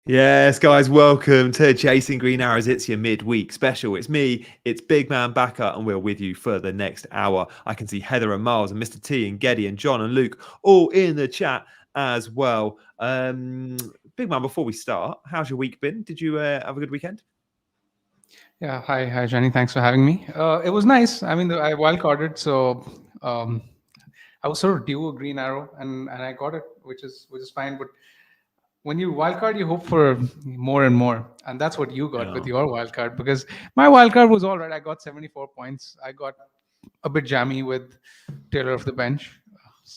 Yes, guys, welcome to Chasing Green Arrows. It's your midweek special. It's me, it's Big Man Bakar, and we're with you for the next hour. I can see Heather and Miles and Mr. T and Geddy and John and Luke all in the chat as well. Big Man, before we start, how's your week been? Did you have a good weekend? Yeah, hi, Jenny. Thanks for having me. It was nice. I mean, I wildcarded, so I was sort of due a green arrow, and I got it, which is fine. But when you wildcard, you hope for more and more, and that's what you got with your wildcard. Because my wildcard was all right. I got 74 points. I got a bit jammy with Taylor off the bench,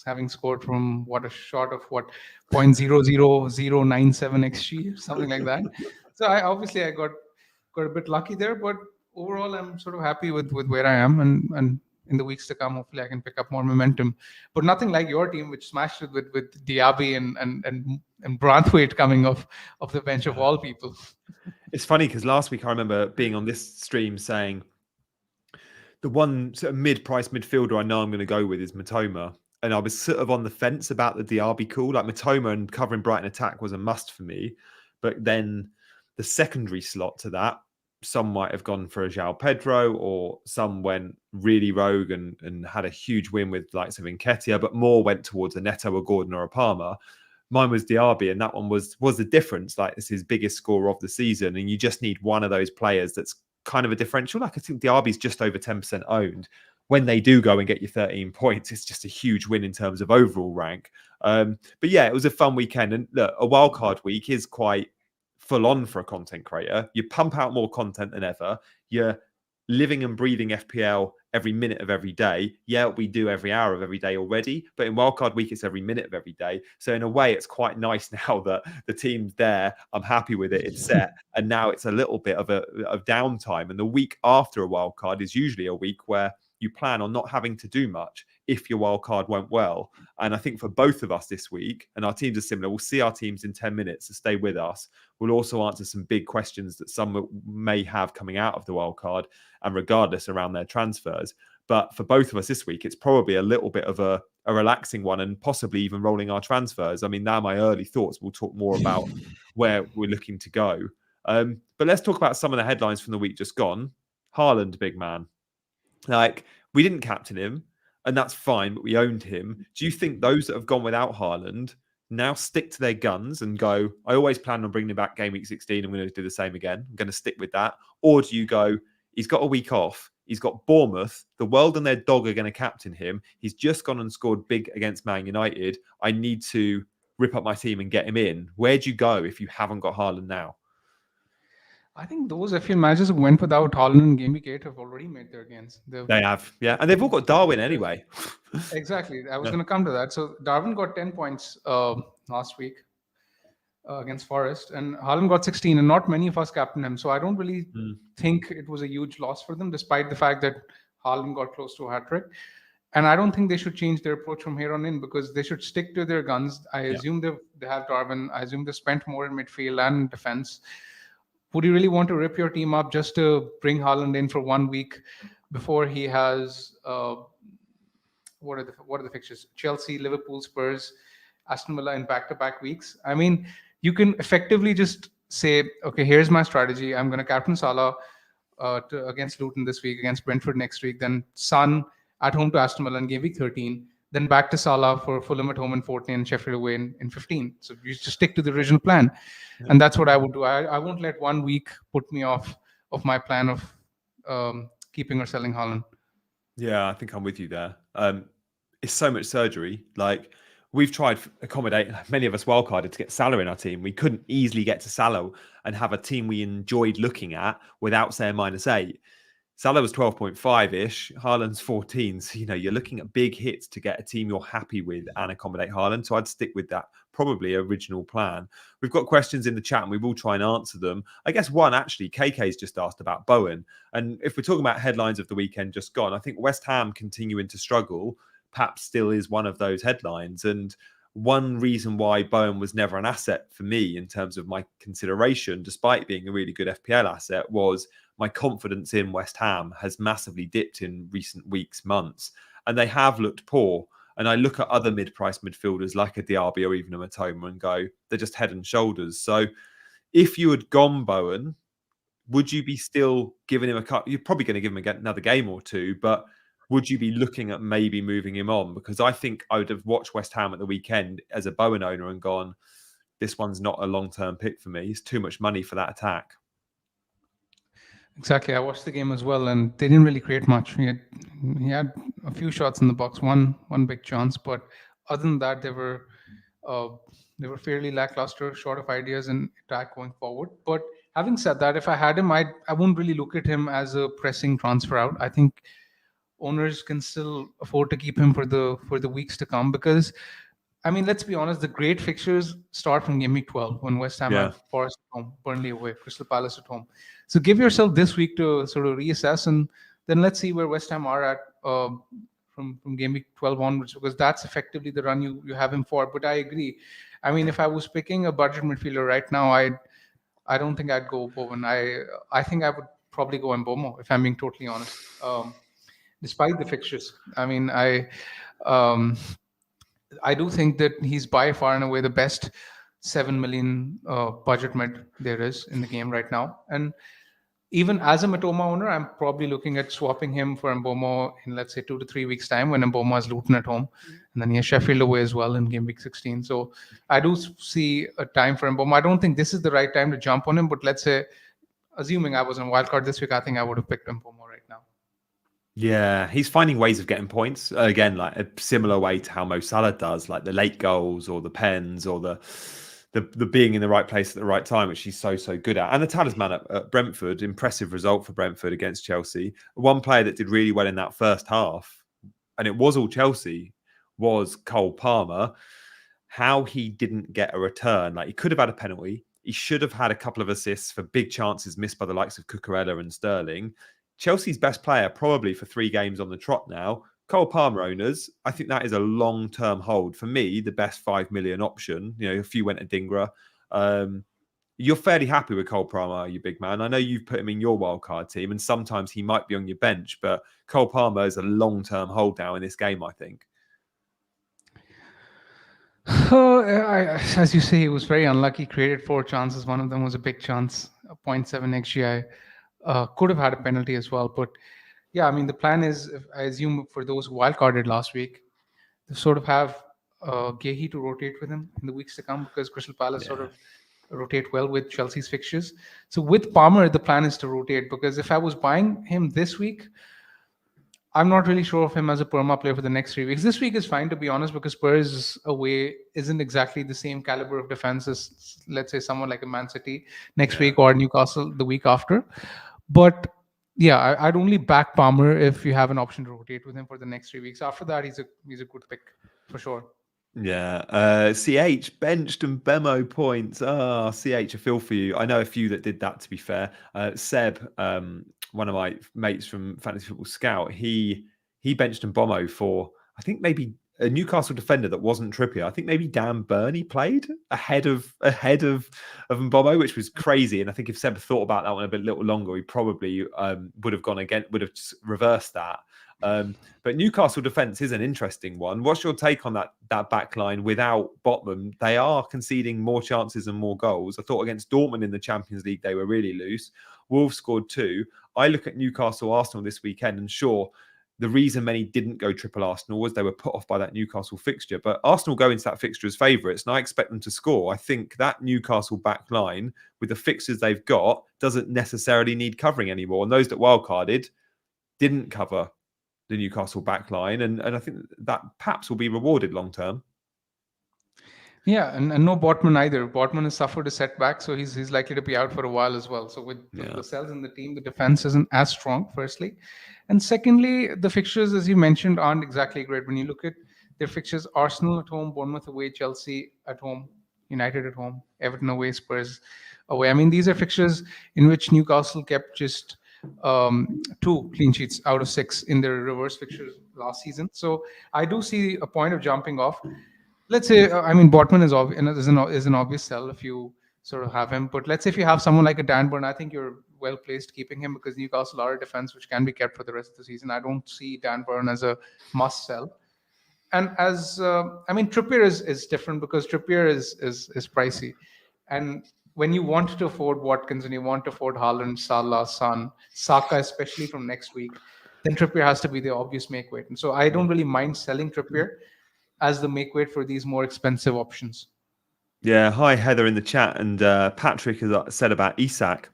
having scored from a shot of 0.00097 xg, something like that. So I got a bit lucky there, but overall I'm sort of happy with where I am, and in the weeks to come, hopefully I can pick up more momentum. But nothing like your team, which smashed it with Diaby and Branthwaite coming off the bench of all people. It's funny because last week I remember being on this stream saying the one sort of mid-price midfielder I know I'm going to go with is Matoma. And I was sort of on the fence about the Diaby call. Like Matoma and covering Brighton attack was a must for me. But then the secondary slot to that, some might have gone for a João Pedro, or some went really rogue and had a huge win with likes of Nketiah, but more went towards a Neto, a Gordon, or a Palmer. Mine was Diaby, and that one was the difference. Like, it's his biggest scorer of the season, and you just need one of those players that's kind of a differential. Like, I think Diaby's just over 10% owned. When they do go and get you 13 points, it's just a huge win in terms of overall rank. But yeah, it was a fun weekend. And look, a wildcard week is quite full on for a content creator. You pump out more content than ever. You're living and breathing FPL every minute of every day. Yeah, we do every hour of every day already, but in wildcard week, it's every minute of every day. So in a way, it's quite nice now that the team's there. I'm happy with it. It's set. And now it's a little bit of downtime. And the week after a wildcard is usually a week where you plan on not having to do much if your wild card went well. And I think for both of us this week, and our teams are similar, we'll see our teams in 10 minutes, so stay with us. We'll also answer some big questions that some may have coming out of the wild card, and regardless around their transfers. But for both of us this week, it's probably a little bit of a relaxing one, and possibly even rolling our transfers. I mean, now my early thoughts, we'll talk more about where we're looking to go. But let's talk about some of the headlines from the week just gone. Haaland, big man. Like, we didn't captain him, and that's fine, but we owned him. Do you think those that have gone without Haaland now stick to their guns and go, I always planned on bringing him back game week 16, I'm going to do the same again, I'm going to stick with that? Or do you go, he's got a week off, he's got Bournemouth, the world and their dog are going to captain him, he's just gone and scored big against Man United, I need to rip up my team and get him in? Where do you go if you haven't got Haaland now? I think those FPL managers who went without Haaland in Game Week 8 have already made their gains. They have, yeah. And they've all got Darwin anyway. Exactly. I was going to come to that. So Darwin got 10 points last week against Forest, and Haaland got 16, and not many of us captained him. So I don't really think it was a huge loss for them, despite the fact that Haaland got close to a hat-trick. And I don't think they should change their approach from here on in, because they should stick to their guns. I assume they have Darwin. I assume they spent more in midfield and defense. Would you really want to rip your team up just to bring Haaland in for 1 week before he has what are the fixtures? Chelsea, Liverpool, Spurs, Aston Villa in back-to-back weeks. I mean, you can effectively just say, okay, here's my strategy. I'm going to captain Salah against Luton this week, against Brentford next week, then Son at home to Aston Villa in game week 13, then back to Salah for Fulham at home in 14 and Sheffield away in 15. So you just stick to the original plan. Yeah. And that's what I would do. I won't let 1 week put me off of my plan of keeping or selling Haaland. Yeah, I think I'm with you there. It's so much surgery. Like, we've tried to accommodate, many of us wildcarded to get Salah in our team. We couldn't easily get to Salah and have a team we enjoyed looking at without saying -8. Salah was 12.5-ish, Haaland's 14. So, you're looking at big hits to get a team you're happy with and accommodate Haaland. So I'd stick with that probably original plan. We've got questions in the chat and we will try and answer them. I guess one, actually, KK's just asked about Bowen. And if we're talking about headlines of the weekend just gone, I think West Ham continuing to struggle perhaps still is one of those headlines. And one reason why Bowen was never an asset for me in terms of my consideration, despite being a really good FPL asset, was my confidence in West Ham has massively dipped in recent weeks, months, and they have looked poor. And I look at other mid-price midfielders like a Diaby or even a Matoma and go, they're just head and shoulders. So if you had gone Bowen, would you be still giving him a cut? You're probably going to give him another game or two, but would you be looking at maybe moving him on? Because I think I would have watched West Ham at the weekend as a Bowen owner and gone, this one's not a long-term pick for me. It's too much money for that attack. Exactly. I watched the game as well, and they didn't really create much. He had a few shots in the box, one big chance, but other than that, they were fairly lackluster, short of ideas in attack going forward. But having said that, if I had him, I wouldn't really look at him as a pressing transfer out. I think owners can still afford to keep him for the weeks to come, because I mean, let's be honest, the great fixtures start from game week 12 when West Ham have Forest at home, Burnley away, Crystal Palace at home. So give yourself this week to sort of reassess, and then let's see where West Ham are at from game week 12 onwards, because that's effectively the run you have him for. But I agree. I mean, if I was picking a budget midfielder right now, I don't think I'd go Bowen. I think I would probably go Mbomo, if I'm being totally honest. Despite the fixtures, I mean, I do think that he's by far and away the best 7 million budget mid there is in the game right now. And even as a Matoma owner, I'm probably looking at swapping him for Mbomo in, let's say, 2 to 3 weeks' time, when Mbomo has Luton at home. And then he has Sheffield away as well in game week 16. So I do see a time for Mbomo. I don't think this is the right time to jump on him, but let's say, assuming I was on wildcard this week, I think I would have picked Mbomo right now. Yeah, he's finding ways of getting points. Again, like a similar way to how Mo Salah does, like the late goals or the pens or the being in the right place at the right time, which he's so good at. And the talisman at Brentford, impressive result for Brentford against Chelsea. One player that did really well in that first half, and it was all Chelsea, was Cole Palmer. How he didn't get a return, like he could have had a penalty. He should have had a couple of assists for big chances missed by the likes of Cucurella and Sterling. Chelsea's best player probably for 3 games on the trot now. Cole Palmer owners, I think that is a long-term hold. For me, the best 5 million option. If you went to Dingra, you're fairly happy with Cole Palmer, you big man. I know you've put him in your wildcard team, and sometimes he might be on your bench, but Cole Palmer is a long-term hold now in this game, I think. As you say, he was very unlucky. Created 4 chances. One of them was a big chance, a 0.7 XGI. Could have had a penalty as well. But yeah, I mean, the plan is, I assume, for those who wildcarded last week, to sort of have Gehi to rotate with him in the weeks to come, because Crystal Palace sort of rotate well with Chelsea's fixtures. So with Palmer, the plan is to rotate, because if I was buying him this week, I'm not really sure of him as a perma player for the next 3 weeks. This week is fine, to be honest, because Spurs away isn't exactly the same caliber of defense as, let's say, someone like a Man City next week, or Newcastle the week after. But yeah, I'd only back Palmer if you have an option to rotate with him for the next 3 weeks. After that, he's a good pick for sure. Yeah. CH benched and Bemo points. CH, I feel for you. I know a few that did that, to be fair. Seb, one of my mates from Fantasy Football Scout, he benched and Bomo for, I think, maybe a Newcastle defender that wasn't Trippier. I think maybe Dan Burney played ahead of Mbomo, which was crazy. And I think if Seb thought about that one a little longer, he probably would have reversed that. But Newcastle defence is an interesting one. What's your take on that back line without Botman? They are conceding more chances and more goals. I thought against Dortmund in the Champions League, they were really loose. Wolves scored 2. I look at Newcastle Arsenal this weekend, and sure, the reason many didn't go triple Arsenal was they were put off by that Newcastle fixture. But Arsenal go into that fixture as favourites, and I expect them to score. I think that Newcastle back line, with the fixtures they've got, doesn't necessarily need covering anymore. And those that wildcarded didn't cover the Newcastle back line. And I think that perhaps will be rewarded long term. Yeah, and no Botman either. Botman has suffered a setback, so he's likely to be out for a while as well. So with Lascelles in the team, the defense isn't as strong, firstly. And secondly, the fixtures, as you mentioned, aren't exactly great. When you look at their fixtures, Arsenal at home, Bournemouth away, Chelsea at home, United at home, Everton away, Spurs away. I mean, these are fixtures in which Newcastle kept just 2 clean sheets out of 6 in their reverse fixtures last season. So I do see a point of jumping off. Let's say, I mean, Botman is an obvious sell if you sort of have him. But let's say if you have someone like a Dan Burn, I think you're well placed keeping him because Newcastle are a defense which can be kept for the rest of the season. I don't see Dan Burn as a must sell. And as I mean, Trippier is different because Trippier is pricey, and when you want to afford Watkins and you want to afford Haaland, Salah, Son, Saka, especially from next week, then Trippier has to be the obvious make weight. And so I don't really mind selling Trippier as the make weight for these more expensive options. Yeah. Hi, Heather in the chat. And Patrick has said about Isak.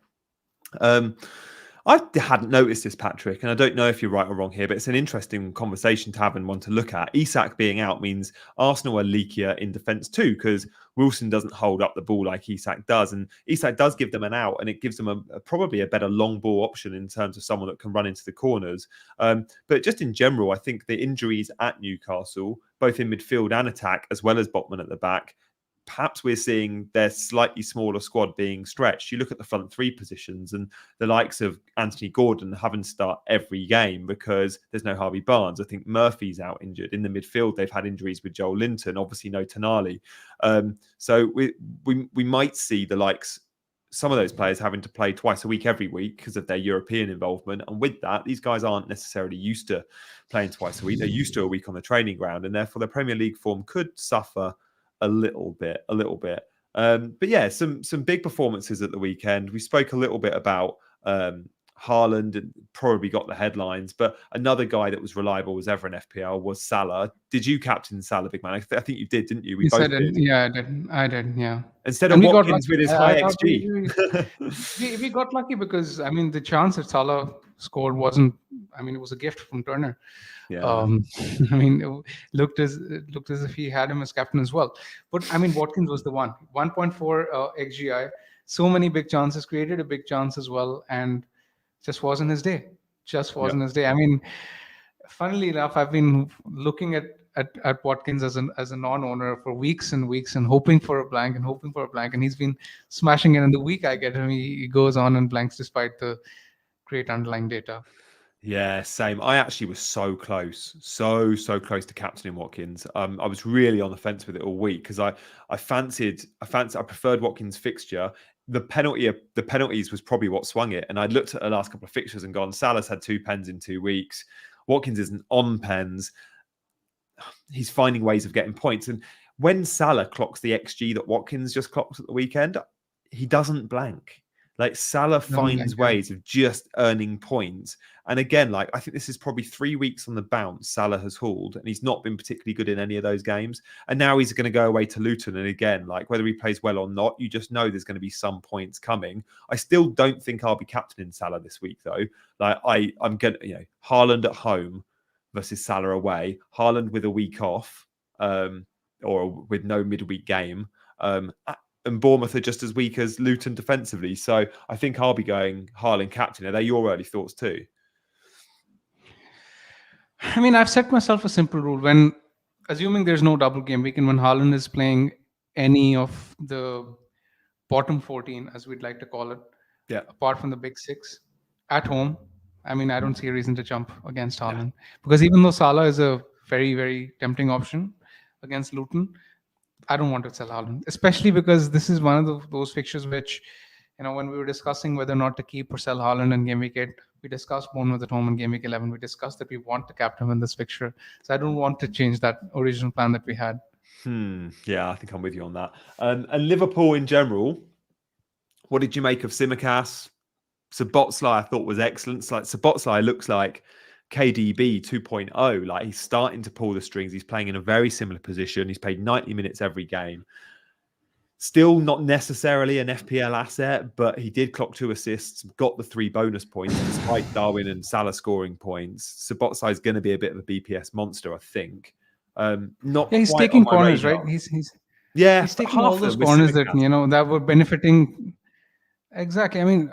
I hadn't noticed this, Patrick, and I don't know if you're right or wrong here, but it's an interesting conversation to have and one to look at. Isak being out means Arsenal are leakier in defence too, because Wilson doesn't hold up the ball like Isak does, and Isak does give them an out, and it gives them probably a better long ball option in terms of someone that can run into the corners. But just in general, I think the injuries at Newcastle, both in midfield and attack, as well as Botman at the back, perhaps we're seeing their slightly smaller squad being stretched. You look at the front 3 positions and the likes of Anthony Gordon having to start every game because there's no Harvey Barnes. I think Murphy's out injured. In the midfield, they've had injuries with Joel Linton, obviously no Tonali. So we might see the likes, some of those players having to play twice a week every week because of their European involvement. And with that, these guys aren't necessarily used to playing twice a week. They're used to a week on the training ground, and therefore their Premier League form could suffer a little bit. But yeah, some big performances at the weekend. We spoke a little bit about Haaland and probably got the headlines, but another guy that was reliable as ever in FPL was Salah. Did you captain Salah, big man? I think you did, didn't you? We both did. Yeah, I did. Yeah. Instead of Watkins with his high XG. We got lucky because, I mean, the chance that Salah scored wasn't, I mean, it was a gift from Turner. Yeah. I mean, it looked as if he had him as captain as well. But I mean, Watkins was the one. 1.4 XGI. So many big chances, created a big chance as well, and just wasn't his day. His day. I mean, funnily enough, I've been looking at Watkins as a non-owner for weeks and weeks and hoping for a blank, and he's been smashing it. And the week I get him, he goes on and blanks despite the great underlying data. Yeah, same. I actually was so close to captaining Watkins. I was really on the fence with it all week because I preferred Watkins' fixture. The penalties was probably what swung it. And I looked at the last couple of fixtures and gone, Salah's had 2 pens in 2 weeks. Watkins isn't on pens. He's finding ways of getting points. And when Salah clocks the XG that Watkins just clocked at the weekend, he doesn't blank. Like Salah finds ways of just earning points. And again, like I think this is probably 3 weeks on the bounce Salah has hauled, and he's not been particularly good in any of those games. And now he's going to go away to Luton. And again, like whether he plays well or not, you just know there's going to be some points coming. I still don't think I'll be captaining Salah this week, though. Like I'm going to, Haaland at home versus Salah away. Haaland with a week off, or with no midweek game. And Bournemouth are just as weak as Luton defensively. So I think I'll be going Haaland captain. Are they your early thoughts too? I mean, I've set myself a simple rule. When, assuming there's no double game week, and when Haaland is playing any of the bottom 14, as we'd like to call it, apart from the big 6, at home, I mean, I don't see a reason to jump against Haaland. Because even though Salah is a very, very tempting option against Luton, I don't want to sell Haaland, especially because this is one of those fixtures which, when we were discussing whether or not to keep or sell Haaland in game week 8, we discussed Bournemouth at home in game week 11. We discussed that we want to captain him in this fixture. So I don't want to change that original plan that we had. Yeah, I think I'm with you on that. And Liverpool in general, what did you make of Tsimikas? Szoboszlai I thought was excellent. Like Szoboszlai looks like KDB 2.0, like he's starting to pull the strings. He's playing in a very similar position. He's played 90 minutes every game. Still not necessarily an FPL asset, but he did clock 2 assists, got the 3 bonus points despite Darwin and Salah scoring points. Szoboszlai is going to be a bit of a BPS monster, I think. He's taking corners, right? He's Yeah, He's but taking all half of those them with corners that Simicast. that were benefiting. Exactly. I mean,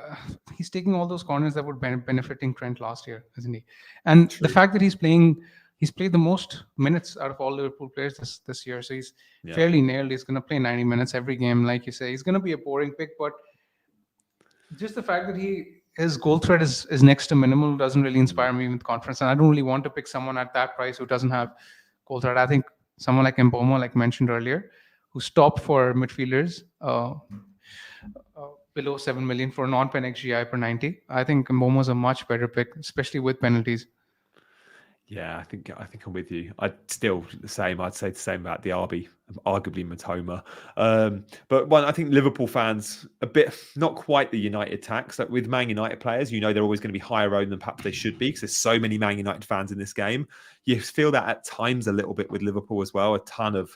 he's taking all those corners that were benefiting Trent last year, isn't he? And the True. fact that he's played the most minutes out of all Liverpool players this year. So he's Yeah. fairly nailed. He's going to play 90 minutes every game, like you say. He's going to be a boring pick, but just the fact that his goal threat is next to minimal doesn't really inspire me with confidence. And I don't really want to pick someone at that price who doesn't have goal threat. I think someone like Mboma, like mentioned earlier, who's top for midfielders. Below 7 million for non-pen XGI per 90. I think Momo's a much better pick, especially with penalties. Yeah, I think I'm with you. I'd still the same. I'd say the same about the RB, arguably Matoma. But I think Liverpool fans a bit not quite the United tax. Like with Man United players, they're always going to be higher owned than perhaps they should be because there's so many Man United fans in this game. You feel that at times a little bit with Liverpool as well. A ton of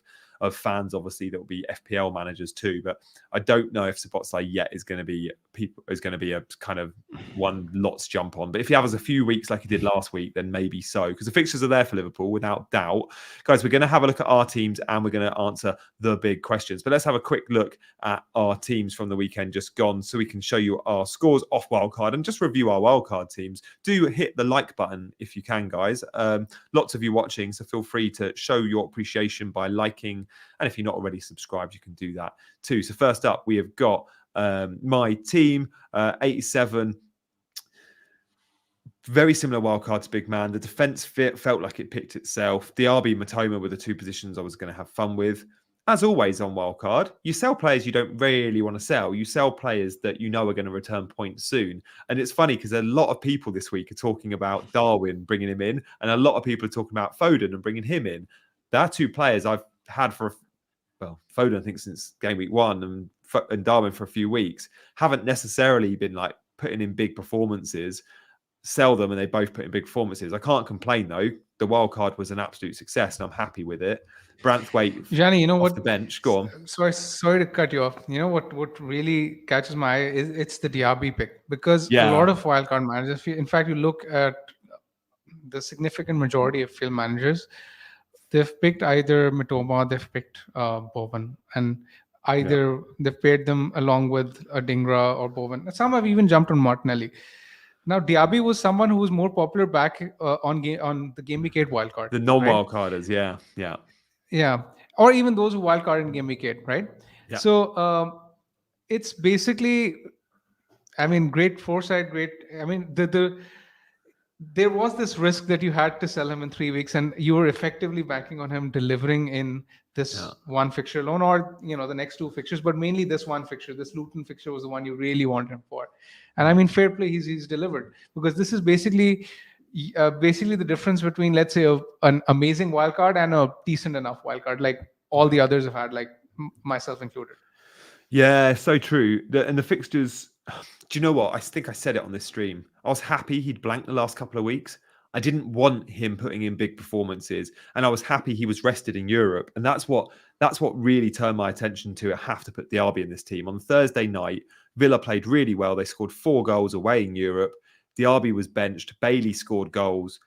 fans, obviously, that will be FPL managers too. But I don't know if Szoboszlai yet is going to be a kind of one lots jump on. But if he has a few weeks like he did last week, then maybe so. Because the fixtures are there for Liverpool, without doubt. Guys, we're going to have a look at our teams and we're going to answer the big questions. But let's have a quick look at our teams from the weekend just gone so we can show you our scores off wildcard and just review our wildcard teams. Do hit the like button if you can, guys. Lots of you watching, so feel free to show your appreciation by liking. And if you're not already subscribed, you can do that too. So first up, we have got my team, 87. Very similar wildcard to Big Man. The defense felt like it picked itself. Diaby, Matoma were the two positions I was going to have fun with. As always on wildcard, you sell players you don't really want to sell. You sell players that you know are going to return points soon. And it's funny because a lot of people this week are talking about Darwin, bringing him in, and a lot of people are talking about Foden and bringing him in. There are two players I've had for, Foden, I think, since game week 1 and Darwin for a few weeks, haven't necessarily been like putting in big performances. Sell them and they both put in big performances. I can't complain though. The wild card was an absolute success and I'm happy with it. Branthwaite, Johnny, off the bench. Go on. Sorry to cut you off. What really catches my eye is it's the Diaby pick because a Yeah. lot of wildcard managers, in fact, you look at the significant majority of field managers, they've picked either Matoma, they've picked Bowen, and either they've paired them along with a Dingra or Bowen. Some have even jumped on Martinelli. Now, Diaby was someone who was more popular back on the Game Week 8 wildcard. The non-wildcarders, right? Yeah. Or even those who wildcard in Game Week 8, right? Yeah. So it's basically, great foresight, there was this risk that you had to sell him in 3 weeks and you were effectively banking on him delivering in this one fixture alone or the next 2 fixtures, but mainly this one fixture. This Luton fixture was the one you really wanted him for. And fair play, he's delivered, because this is basically the difference between, let's say, an amazing wildcard and a decent enough wildcard, like all the others have had, like myself included. Yeah, so true. And the fixtures, do you know what? I think I said it on this stream. I was happy he'd blanked the last couple of weeks. I didn't want him putting in big performances, and I was happy he was rested in Europe. And that's what really turned my attention to. I have to put Diaby in this team. On Thursday night, Villa played really well. They scored 4 goals away in Europe. Diaby was benched. Bailey scored goals.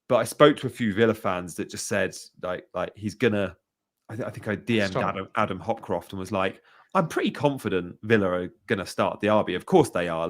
But I spoke to a few Villa fans that just said like he's gonna. I think I DM'd Adam Hopcroft and was like, I'm pretty confident Villa are going to start Diaby. Of course they are.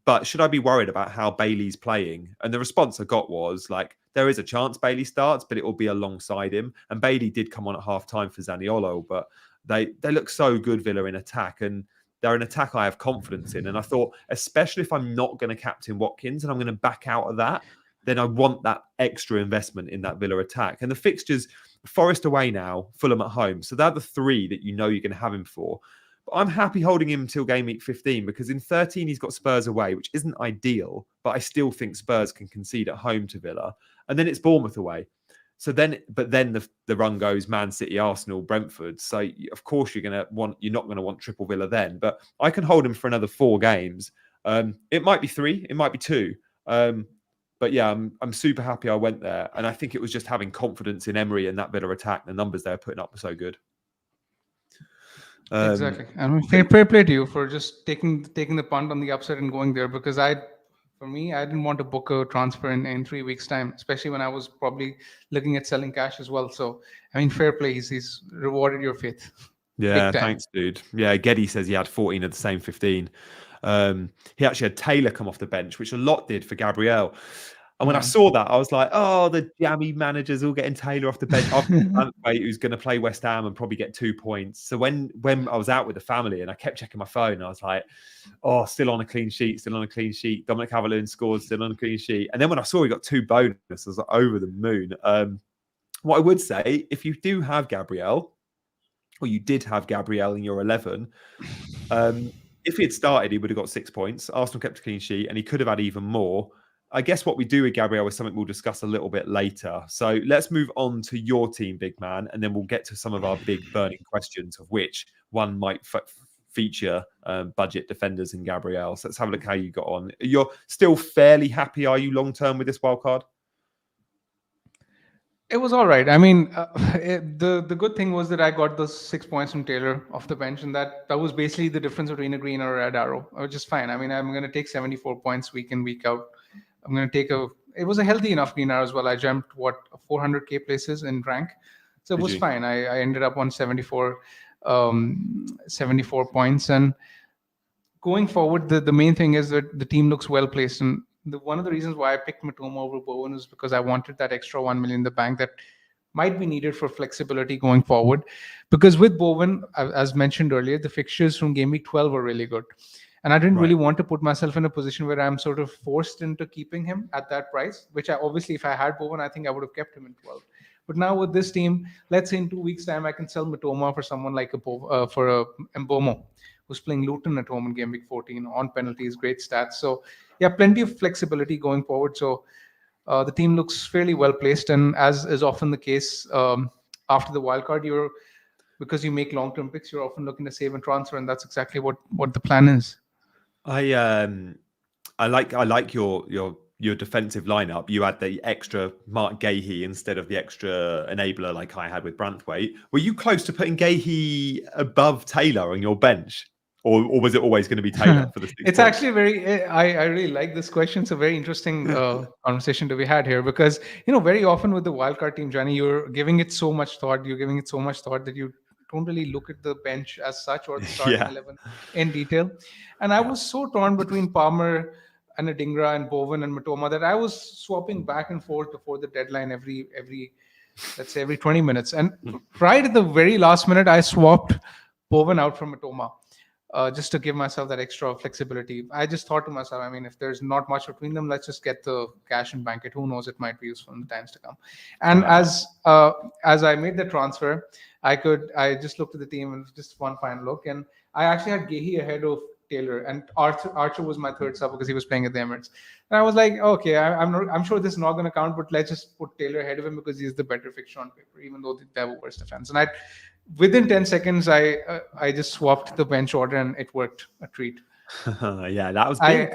But should I be worried about how Bailey's playing? And the response I got was like, there is a chance Bailey starts, but it will be alongside him. And Bailey did come on at half time for Zaniolo, but they look so good, Villa, in attack. And they're an attack I have confidence in. And I thought, especially if I'm not going to captain Watkins and I'm going to back out of that, then I want that extra investment in that Villa attack. And the fixtures, Forest away now, Fulham at home. So they're the 3 that you're going to have him for. But I'm happy holding him until game week 15 because in 13 he's got Spurs away, which isn't ideal, but I still think Spurs can concede at home to Villa. And then it's Bournemouth away. So then the run goes Man City, Arsenal, Brentford. So of course you're not going to want triple Villa then. But I can hold him for another 4 games. It might be 3, it might be 2. But yeah, I'm super happy I went there. And I think it was just having confidence in Emery and that Villa attack. The numbers they're putting up were so good. Exactly. Fair play to you for just taking the punt on the upside and going there, because I For me, I didn't want to book a transfer in 3 weeks' time, especially when I was probably looking at selling cash as well. So, I mean, fair play. He's rewarded your faith Yeah, big time. thanks, dude. Yeah, Geddy says he had 14 of the same 15. He actually had Taylor come off the bench, which a lot did for Gabriel. And when I Yeah. saw that, I was like, oh, the jammy managers all getting Taylor off the bench. I've got Branthwaite, who's going to play West Ham and probably get 2 points. So when I was out with the family and I kept checking my phone, I was like, oh, still on a clean sheet, still on a clean sheet. Dominic Calvert-Lewin scored, still on a clean sheet. And then when I saw he got 2 bonus, I was like, over the moon. What I would say, if you do have Gabriel, or you did have Gabriel in your 11, if he had started, he would have got 6 points. Arsenal kept a clean sheet and he could have had even more. I guess what we do with Gabriel is something we'll discuss a little bit later. So let's move on to your team, big man, and then we'll get to some of our big burning questions, of which one might feature budget defenders in Gabriel. So let's have a look how you got on. You're still fairly happy, are you, long-term with this wild card? It was all right. I mean, the good thing was that I got those 6 points from Taylor off the bench, and that was basically the difference between a green or a red arrow, which is fine. I mean, I'm going to take 74 points week in, week out. I'm going to take it was a healthy enough green arrow as well. I jumped 400k places in rank, so it was fine. I ended up on 74 points, and going forward, the main thing is that the team looks well placed, and one of the reasons why I picked Matoma over Bowen is because I wanted that extra 1 million in the bank that might be needed for flexibility going forward. Because with Bowen, as mentioned earlier, the fixtures from game week 12 were really good. And I didn't really want to put myself in a position where I'm sort of forced into keeping him at that price, which I obviously, if I had Bowen, I think I would have kept him in 12. But now with this team, let's say in 2 weeks' time, I can sell Matoma for someone like for a Mbomo, who's playing Luton at home in game week 14 on penalties, great stats. So yeah, plenty of flexibility going forward. So the team looks fairly well placed, and as is often the case after the wildcard, because you make long-term picks, you're often looking to save and transfer, and that's exactly what the plan is. I like your defensive lineup. You had the extra Mark Gahey instead of the extra enabler like I had with Branthwaite. Were you close to putting Gahey above Taylor on your bench? Or was it always going to be Taylor for the 6 It's points? actually I really like this question. It's a very interesting conversation to be had here because, very often with the wildcard team, Johnny, you're giving it so much thought. You're giving it so much thought that you don't really look at the bench as such or the starting 11 in detail. And I was so torn between Palmer and Adingra and Bowen and Matoma that I was swapping back and forth before the deadline every let's say every 20 minutes. And right at the very last minute, I swapped Bowen out from Matoma. Just to give myself that extra flexibility. I just thought to myself, I mean, if there's not much between them, let's just get the cash and bank it. Who knows, it might be useful in the times to come. And as I made the transfer, I just looked at the team and just one final look, and I actually had Gahey ahead of Taylor, and Archer was my third sub because he was playing at the Emirates. And I was like, okay, I'm sure this is not going to count, but let's just put Taylor ahead of him because he's the better fixture on paper, even though they have a worse defense. And within 10 seconds, I just swapped the bench order and it worked. A treat. Yeah, that was big.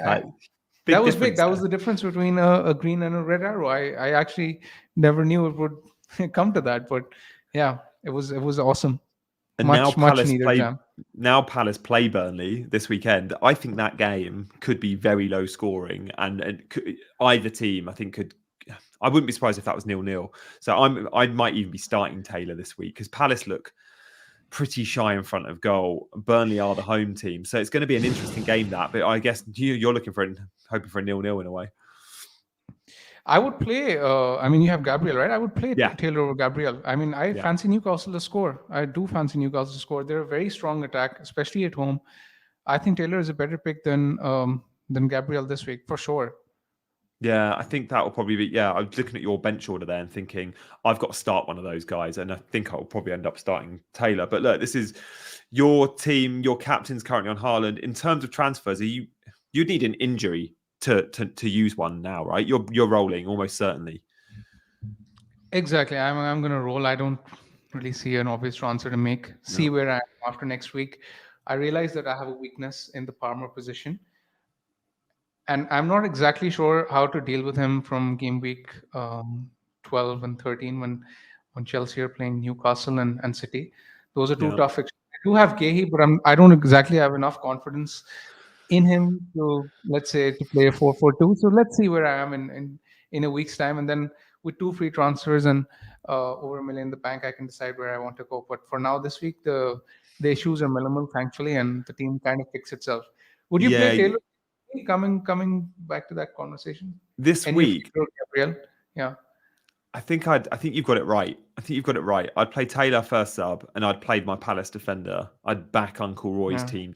That was big. That was the difference between a green and a red arrow. I actually never knew it would come to that, but yeah, it was awesome. And much needed. Now Palace play Burnley this weekend. I think that game could be very low scoring, and either team I think could. I wouldn't be surprised if that was 0-0. So I might even be starting Taylor this week because Palace look pretty shy in front of goal. Burnley are the home team, so it's going to be an interesting game. But I guess you're hoping for a 0-0 in a way. I would play. I mean, you have Gabriel, right? I would play Taylor over Gabriel. I mean, I fancy Newcastle to score. I do fancy Newcastle to score. They're a very strong attack, especially at home. I think Taylor is a better pick than Gabriel this week for sure. Yeah, I think that will probably be. Yeah, I was looking at your bench order there and thinking I've got to start one of those guys, and I think I will probably end up starting Taylor. But look, this is your team. Your captain's currently on Haaland. In terms of transfers, you need an injury to use one now, right? You're rolling almost certainly. Exactly. I'm going to roll. I don't really see an obvious transfer to make. See where I am after next week. I realize that I have a weakness in the Palmer position. And I'm not exactly sure how to deal with him from game week 12 and 13 when Chelsea are playing Newcastle and City. Those are two tough fixtures. I do have Gahey, but I don't exactly have enough confidence in him to, let's say, to play a 4-4-2. So let's see where I am in a week's time, and then with 2 free transfers and over $1 million in the bank, I can decide where I want to go. But for now, this week the issues are minimal, thankfully, and the team kind of picks itself. Would you play Yeah, Taylor? Coming back to that conversation, this any of week you, Gabriel? Yeah. I think you've got it right. I think you've got it right. I'd play Taylor first sub, and I'd play my Palace defender. I'd back Uncle Roy's Yeah. team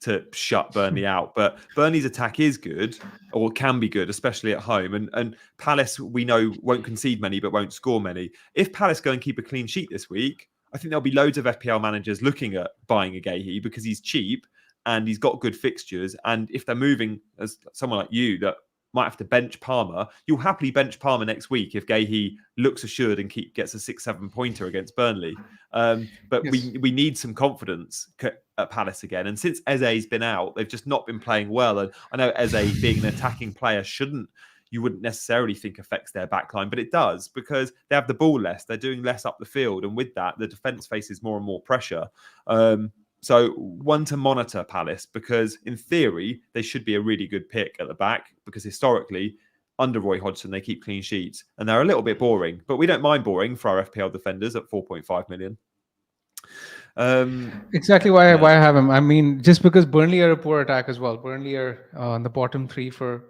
to shut Burnley out. But Burnley's attack is good, or can be good, especially at home. And Palace, we know, won't concede many, but won't score many. If Palace go and keep a clean sheet this week, I think there'll be loads of FPL managers looking at buying a Gahey because he's cheap and he's got good fixtures. And if they're moving, as someone like you that might have to bench Palmer, you'll happily bench Palmer next week if Gahey looks assured and gets a 6-7 pointer against Burnley. But Yes. we need some confidence at Palace again. And since Eze's been out, they've just not been playing well. And I know Eze being an attacking player you wouldn't necessarily think affects their backline, but it does because they have the ball less. They're doing less up the field. And with that, the defence faces more and more pressure. So one to monitor Palace, because in theory, they should be a really good pick at the back, because historically, under Roy Hodgson, they keep clean sheets and they're a little bit boring, but we don't mind boring for our FPL defenders at 4.5 million. Exactly why I have him. I mean, just because Burnley are a poor attack as well. Burnley are on the bottom 3 for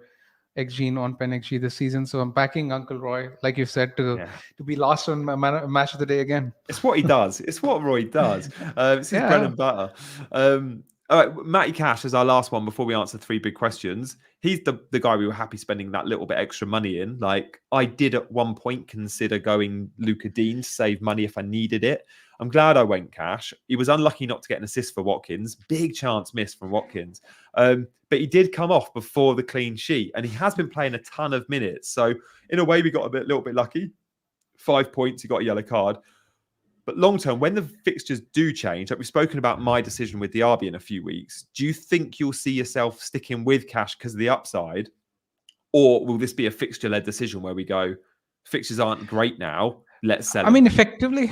XG, non-pen XG this season. So I'm backing Uncle Roy, like you said, to be lost on match of the day again. It's what he does. It's what Roy does. It's his bread and butter. All right, Matty Cash is our last one before we answer 3 big questions. He's the guy we were happy spending that little bit extra money in. Like, I did at one point consider going Luca Dean to save money if I needed it. I'm glad I went Cash. He was unlucky not to get an assist for Watkins. Big chance missed from Watkins. But he did come off before the clean sheet, and he has been playing a ton of minutes. So in a way, we got a little bit lucky. 5 points, he got a yellow card. But long term, when the fixtures do change, like we've spoken about my decision with Diaby in a few weeks, do you think you'll see yourself sticking with Cash because of the upside? Or will this be a fixture-led decision where we go, fixtures aren't great now, let's sell him? I mean, effectively,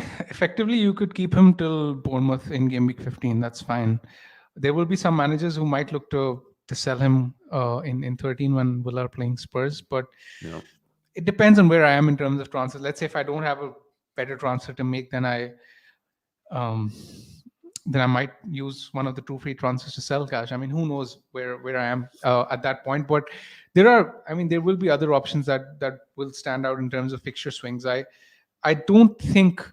you could keep him till Bournemouth in game week 15. That's fine. There will be some managers who might look to sell him in 13 when Villa are playing Spurs. But it depends on where I am in terms of transfers. Let's say if I don't have a better transfer to make, then I might use one of the 2 free transfers to sell Cash. I mean, who knows where I am at that point. But there will be other options that will stand out in terms of fixture swings. I don't think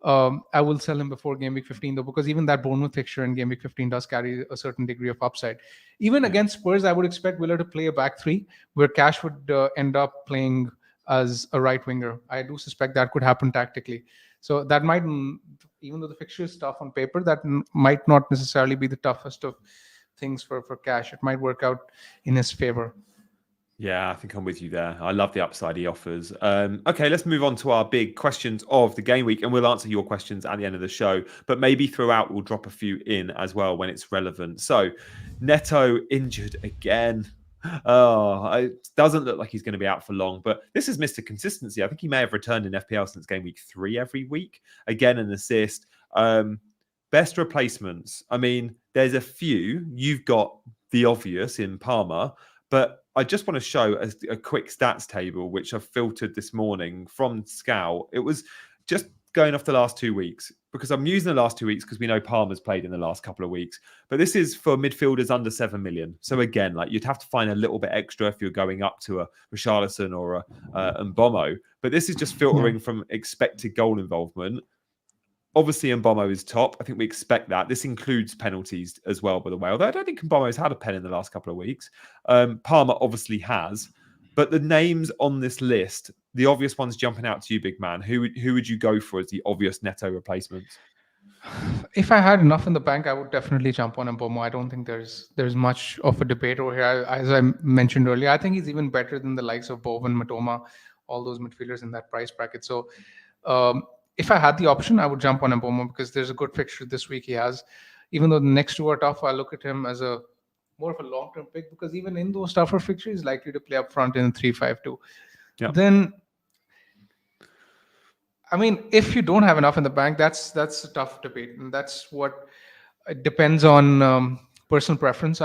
I will sell him before game week 15 though, because even that Bournemouth fixture in game week 15 does carry a certain degree of upside. Even against Spurs, I would expect Villa to play a back 3 where Cash would end up playing as a right winger. I do suspect that could happen tactically. So that might, even though the fixture is tough on paper, that might not necessarily be the toughest of things for Cash. It might work out in his favor. Yeah, I think I'm with you there. I love the upside he offers. Okay, let's move on to our big questions of the game week, and we'll answer your questions at the end of the show. But maybe throughout, we'll drop a few in as well when it's relevant. So, Neto injured again. It doesn't look like he's going to be out for long, but this is Mr. Consistency. I think he may have returned in FPL since game week 3 every week. Again, an assist. Best replacements. I mean, there's a few. You've got the obvious in Palmer, but I just want to show a quick stats table, which I've filtered this morning from Scout. It was just going off the last 2 weeks, because I'm using the last 2 weeks because we know Palmer's played in the last couple of weeks. But this is for midfielders under 7 million. So again, like, you'd have to find a little bit extra if you're going up to a Richarlison or a Mbomo. But this is just filtering from expected goal involvement. Obviously, Mbomo is top. I think we expect that. This includes penalties as well, by the way. Although I don't think Mbomo's had a pen in the last couple of weeks. Palmer obviously has. But the names on this list, the obvious ones jumping out to you, big man, who would you go for as the obvious Neto replacements? If I had enough in the bank, I would definitely jump on Mbomo. I don't think there's much of a debate over here. As I mentioned earlier, I think he's even better than the likes of Bowen, Matoma, all those midfielders in that price bracket. So if I had the option, I would jump on Mbomo because there's a good fixture this week he has. Even though the next 2 are tough, I look at him as more of a long-term pick, because even in those tougher fixtures, he's likely to play up front in 3-5-2. Then, I mean, if you don't have enough in the bank, that's a tough debate, and that's what it depends on personal preference.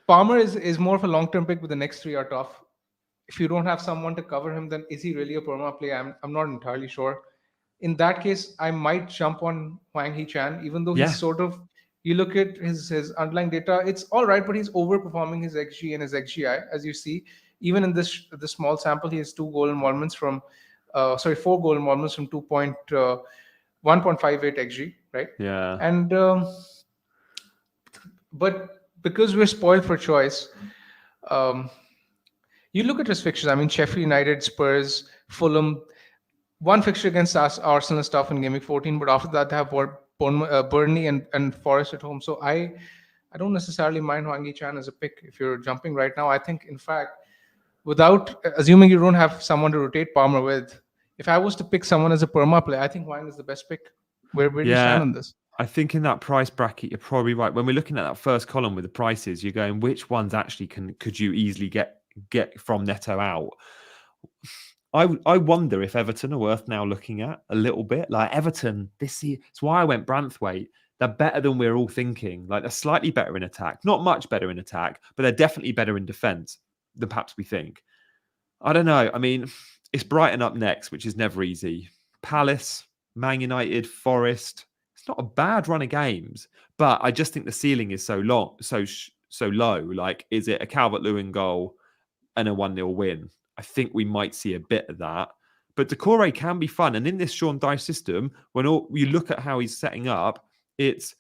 Palmer is more of a long-term pick, but the next three are tough. If you don't have someone to cover him, then is he really a perma play? I'm not entirely sure. In that case, I might jump on Wang Hee-chan, even though he's Yeah. sort of, you look at his underlying data, it's all right, but he's overperforming his XG and his XGI, as you see. Even in this small sample, he has 4 goal involvements from 1.58 XG, right? Yeah. And but because we're spoiled for choice, um, you look at his fixtures. I mean, Sheffield United, Spurs, Fulham. One fixture against us, Arsenal and stuff in Game Week 14, but after that they have Burnley and Forest at home. So I don't necessarily mind Hwang Hee-chan as a pick if you're jumping right now. I think, in fact, without assuming you don't have someone to rotate Palmer with, if I was to pick someone as a perma play, I think Hwang is the best pick. Where do you stand on this? I think in that price bracket, you're probably right. When we're looking at that first column with the prices, you're going, which ones actually could you easily get from Neto out? I wonder if Everton are worth now looking at a little bit. Like Everton this year, it's why I went Branthwaite. They're better than we're all thinking. Like they're slightly better in attack, not much better in attack, but they're definitely better in defence than perhaps we think. I don't know. I mean, it's Brighton up next, which is never easy. Palace, Man United, Forest. It's not a bad run of games, but I just think the ceiling is so low. Like, is it a Calvert-Lewin goal and a 1-0 win? I think we might see a bit of that. But Decore can be fun. And in this Sean Dyche system, when you look at how he's setting up, it's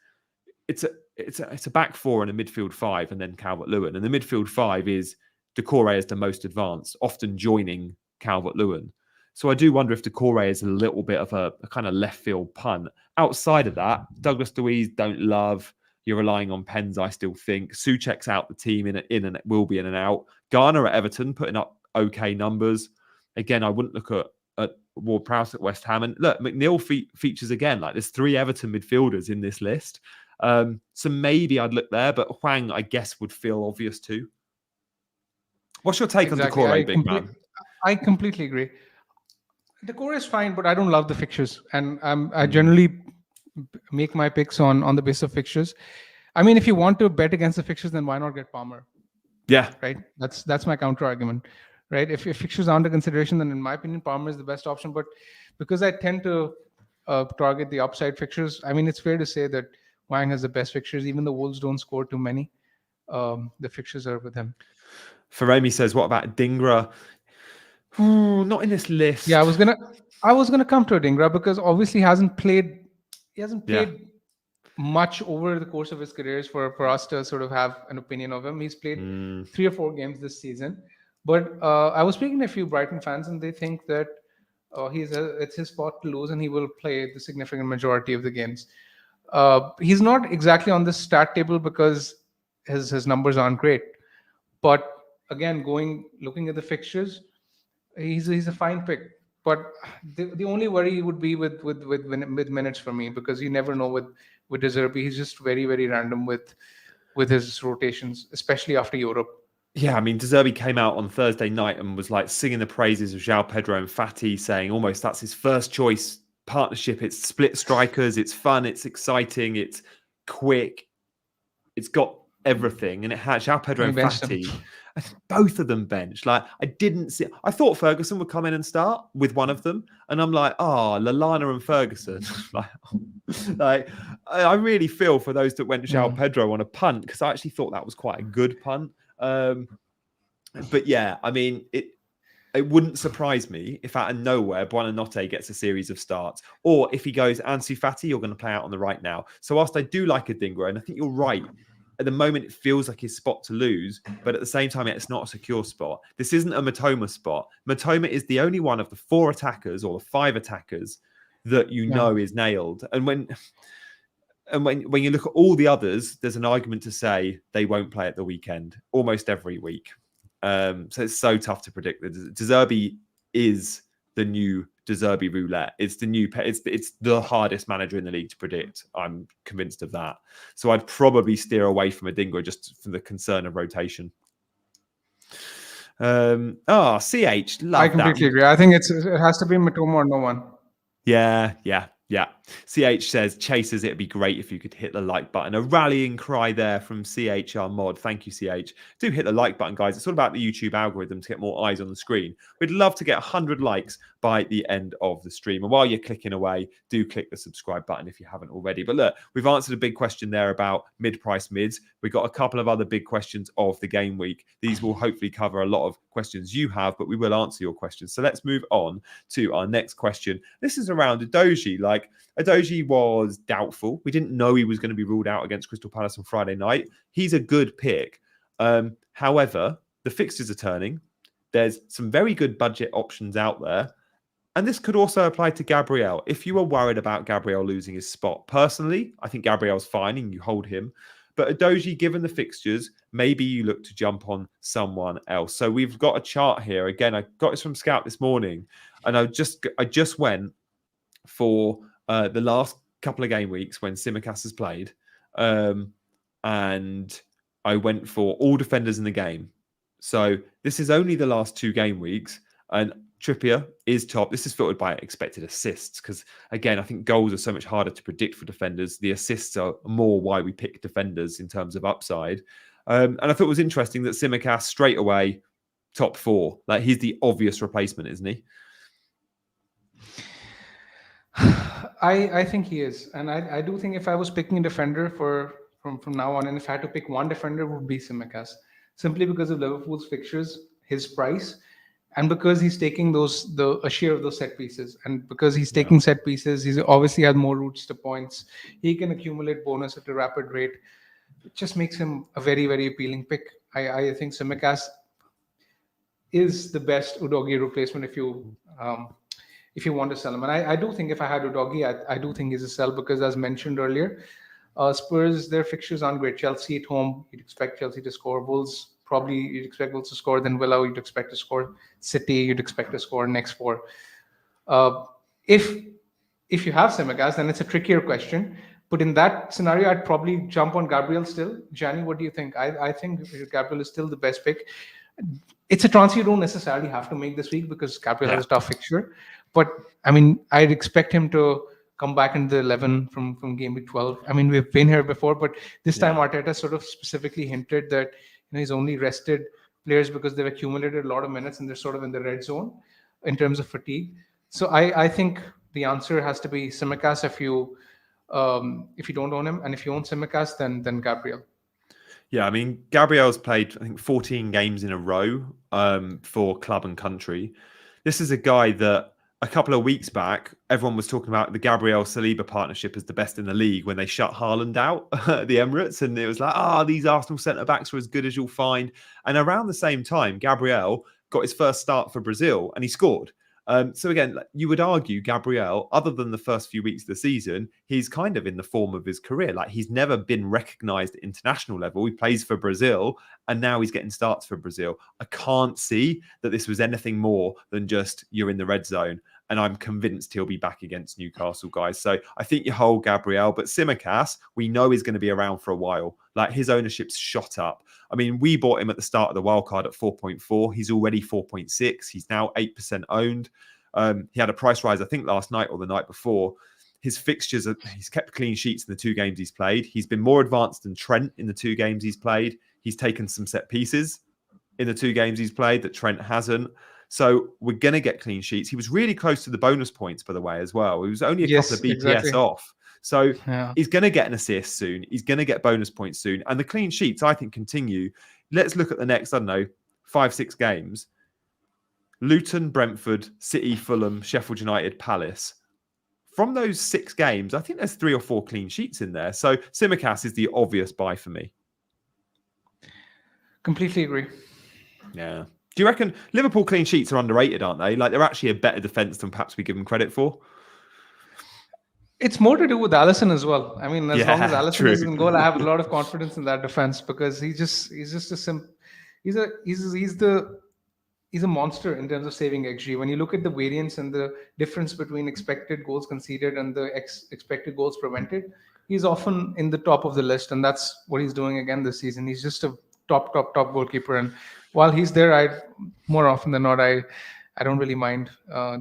a back four and a midfield five, and then Calvert-Lewin. And the midfield five is Decore is the most advanced, often joining Calvert-Lewin. So I do wonder if Decore is a little bit of a kind of left field punt. Outside of that, Douglas Luiz don't love. You're relying on Pens, I still think. Souček's out the team in and will be in and out. Garner at Everton putting up okay numbers. Again, I wouldn't look at Ward-Prowse at West Ham. And look, McNeil features again. Like there's 3 Everton midfielders in this list. So maybe I'd look there, but Hwang, I guess, would feel obvious too. What's your take on Decore, big man? I completely agree. Decore is fine, but I don't love the fixtures. And I generally make my picks on the basis of fixtures. I mean, if you want to bet against the fixtures, then why not get Palmer? Yeah. Right? That's my counter argument. Right? If fixtures are under consideration, then in my opinion, Palmer is the best option. But because I tend to target the upside fixtures, I mean, it's fair to say that Wang has the best fixtures. Even the Wolves don't score too many. The fixtures are with him. Faremi says, what about Dingra? Ooh, not in this list. Yeah, I was gonna come to Dingra because obviously he hasn't played much over the course of his careers for us to sort of have an opinion of him. He's played 3 or 4 games this season. But I was speaking to a few Brighton fans, and they think that it's his spot to lose, and he will play the significant majority of the games. He's not exactly on the stat table because his numbers aren't great. But again, looking at the fixtures, he's a fine pick. But the only worry would be with minutes for me, because you never know with De Zerbi. He's just very, very random with his rotations, especially after Europe. Yeah, I mean, De Zerbi came out on Thursday night and was like singing the praises of João Pedro and Fati, saying almost that's his first choice partnership. It's split strikers, it's fun, it's exciting, it's quick, it's got everything. And it had João Pedro and Fati, both of them benched. Like, I thought Ferguson would come in and start with one of them. And I'm like, Lallana and Ferguson. like, I really feel for those that went João Pedro on a punt, because I actually thought that was quite a good punt. But yeah, I mean, it wouldn't surprise me if out of nowhere Buonanotte gets a series of starts, or if he goes Ansu Fati, you're going to play out on the right now. So whilst I do like Adingra, and I think you're right, at the moment it feels like his spot to lose, but at the same time it's not a secure spot. This isn't a Matoma spot. Matoma is the only one of the 4 attackers or the 5 attackers that know is nailed. And when you look at all the others, there's an argument to say they won't play at the weekend almost every week. So it's so tough to predict. De Zerbi is the new De Zerbi roulette. It's the hardest manager in the league to predict. I'm convinced of that. So I'd probably steer away from Adingra just for the concern of rotation. CH, love I completely agree. I think it has to be Matoma or no one. Yeah. Yeah. CH says, Chasers, it'd be great if you could hit the like button. A rallying cry there from CHR Mod. Thank you, CH. Do hit the like button, guys. It's all about the YouTube algorithm to get more eyes on the screen. We'd love to get 100 likes by the end of the stream. And while you're clicking away, do click the subscribe button if you haven't already. But look, we've answered a big question there about mid-price mids. We've got a couple of other big questions of the game week. These will hopefully cover a lot of questions you have, but we will answer your questions. So let's move on to our next question. This is around Udogie. Like, Udogie was doubtful. We didn't know he was going to be ruled out against Crystal Palace on Friday night. He's a good pick. However, the fixtures are turning. There's some very good budget options out there. And this could also apply to Gabriel. If you are worried about Gabriel losing his spot, personally, I think Gabriel's fine and you hold him. But Udogie, given the fixtures, maybe you look to jump on someone else. So we've got a chart here. Again, I got this from Scout this morning. And I just went for the last couple of game weeks when Tsimikas has played. And I went for all defenders in the game. So this is only the last 2 game weeks. And Trippier is top. This is filtered by expected assists because, again, I think goals are so much harder to predict for defenders. The assists are more why we pick defenders in terms of upside. And I thought it was interesting that Tsimikas straight away, top 4. Like, he's the obvious replacement, isn't he? I think he is. And I do think if I was picking a defender from now on, and if I had to pick one defender, it would be Tsimikas. Simply because of Liverpool's fixtures, his price, and because he's taking a share of those set pieces. And because he's taking set pieces, he's obviously has more routes to points. He can accumulate bonus at a rapid rate. It just makes him a very, very appealing pick. I think Tsimikas is the best Udogie replacement if you want to sell him. And I do think if I had Udogie, I do think he's a sell because, as mentioned earlier, Spurs, their fixtures aren't great. Chelsea at home, you'd expect Chelsea to score. Wolves, probably you'd expect Wolves to score. Then Villa, you'd expect to score. City, you'd expect to score next 4. If you have Tsimikas, then it's a trickier question. But in that scenario, I'd probably jump on Gabriel still. Gianni, what do you think? I think Gabriel is still the best pick. It's a transfer you don't necessarily have to make this week because Gabriel has a tough fixture. But, I mean, I'd expect him to come back in the 11 from game week 12. I mean, we've been here before, but this time Arteta sort of specifically hinted that he's only rested players because they've accumulated a lot of minutes and they're sort of in the red zone in terms of fatigue. So I think the answer has to be Tsimikas if you don't own him, and if you own Tsimikas, then Gabriel. Yeah, I mean, Gabriel's played, I think, 14 games in a row for club and country. This is a guy that a couple of weeks back, everyone was talking about the Gabriel-Saliba partnership as the best in the league when they shut Haaland out at the Emirates. And it was like, these Arsenal centre-backs are as good as you'll find. And around the same time, Gabriel got his first start for Brazil and he scored. So again, you would argue Gabriel, other than the first few weeks of the season, he's kind of in the form of his career. Like, he's never been recognised at international level. He plays for Brazil and now he's getting starts for Brazil. I can't see that this was anything more than just you're in the red zone. And I'm convinced he'll be back against Newcastle, guys. So I think you hold Gabriel, but Tsimikas, we know he's going to be around for a while. Like, his ownership's shot up. I mean, we bought him at the start of the wildcard at 4.4. He's already 4.6. He's now 8% owned. He had a price rise, I think, last night or the night before. His fixtures, he's kept clean sheets in the 2 games he's played. He's been more advanced than Trent in the 2 games he's played. He's taken some set pieces in the 2 games he's played that Trent hasn't. So we're going to get clean sheets. He was really close to the bonus points, by the way, as well. He was only a couple of BPS off. So he's going to get an assist soon. He's going to get bonus points soon. And the clean sheets, I think, continue. Let's look at the next, 5-6 games. Luton, Brentford, City, Fulham, Sheffield United, Palace. From those 6 games, I think there's 3 or 4 clean sheets in there. So Tsimikas is the obvious buy for me. Completely agree. Yeah. Do you reckon Liverpool clean sheets are underrated, aren't they? Like, they're actually a better defence than perhaps we give them credit for. It's more to do with Alisson as well. I mean, as long as Alisson is in goal, I have a lot of confidence in that defense because he's a monster in terms of saving XG. When you look at the variance and the difference between expected goals conceded and the expected goals prevented, he's often in the top of the list, and that's what he's doing again this season. He's just a top goalkeeper, and while he's there, more often than not, I don't really mind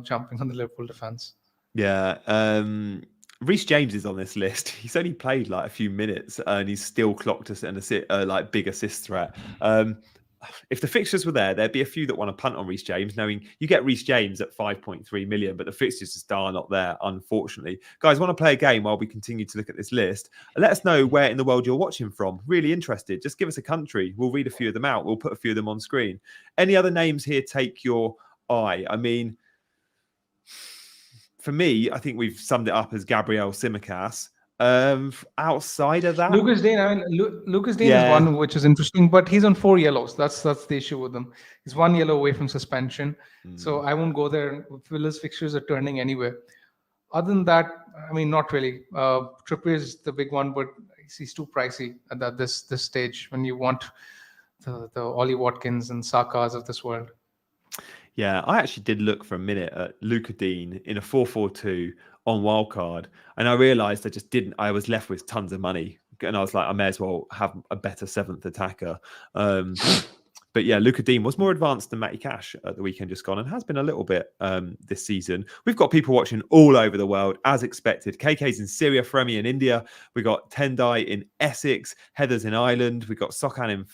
jumping on the Liverpool defense. Yeah. Reece James is on this list. He's only played like a few minutes and he's still clocked us an like big assist threat. If the fixtures were there, there'd be a few that want to punt on Reece James, knowing you get Reece James at 5.3 million, but the fixtures just are not there, unfortunately. Guys, want to play a game while we continue to look at this list? Let us know where in the world you're watching from. Really interested. Just give us a country. We'll read a few of them out. We'll put a few of them on screen. Any other names here take your eye? I mean, for me, I think we've summed it up as Gabriel Tsimikas. Outside of that, Lucas Digne. I mean, Lucas Digne is one which is interesting, but he's on 4 yellows. That's the issue with him. He's 1 yellow away from suspension, so I won't go there. Villa's fixtures are turning anyway. Other than that, I mean, not really. Trippier is the big one, but he's too pricey at this stage when you want the Ollie Watkins and Sakas of this world. Yeah, I actually did look for a minute at Lucas Digne in a 4-4-2 on wildcard, and I realised I was left with tons of money, and I was like, I may as well have a better 7th attacker. But yeah, Lucas Digne was more advanced than Matty Cash at the weekend just gone, and has been a little bit this season. We've got people watching all over the world, as expected. KK's in Syria, Fremi in India. We got Tendai in Essex, Heather's in Ireland. We got Sokan in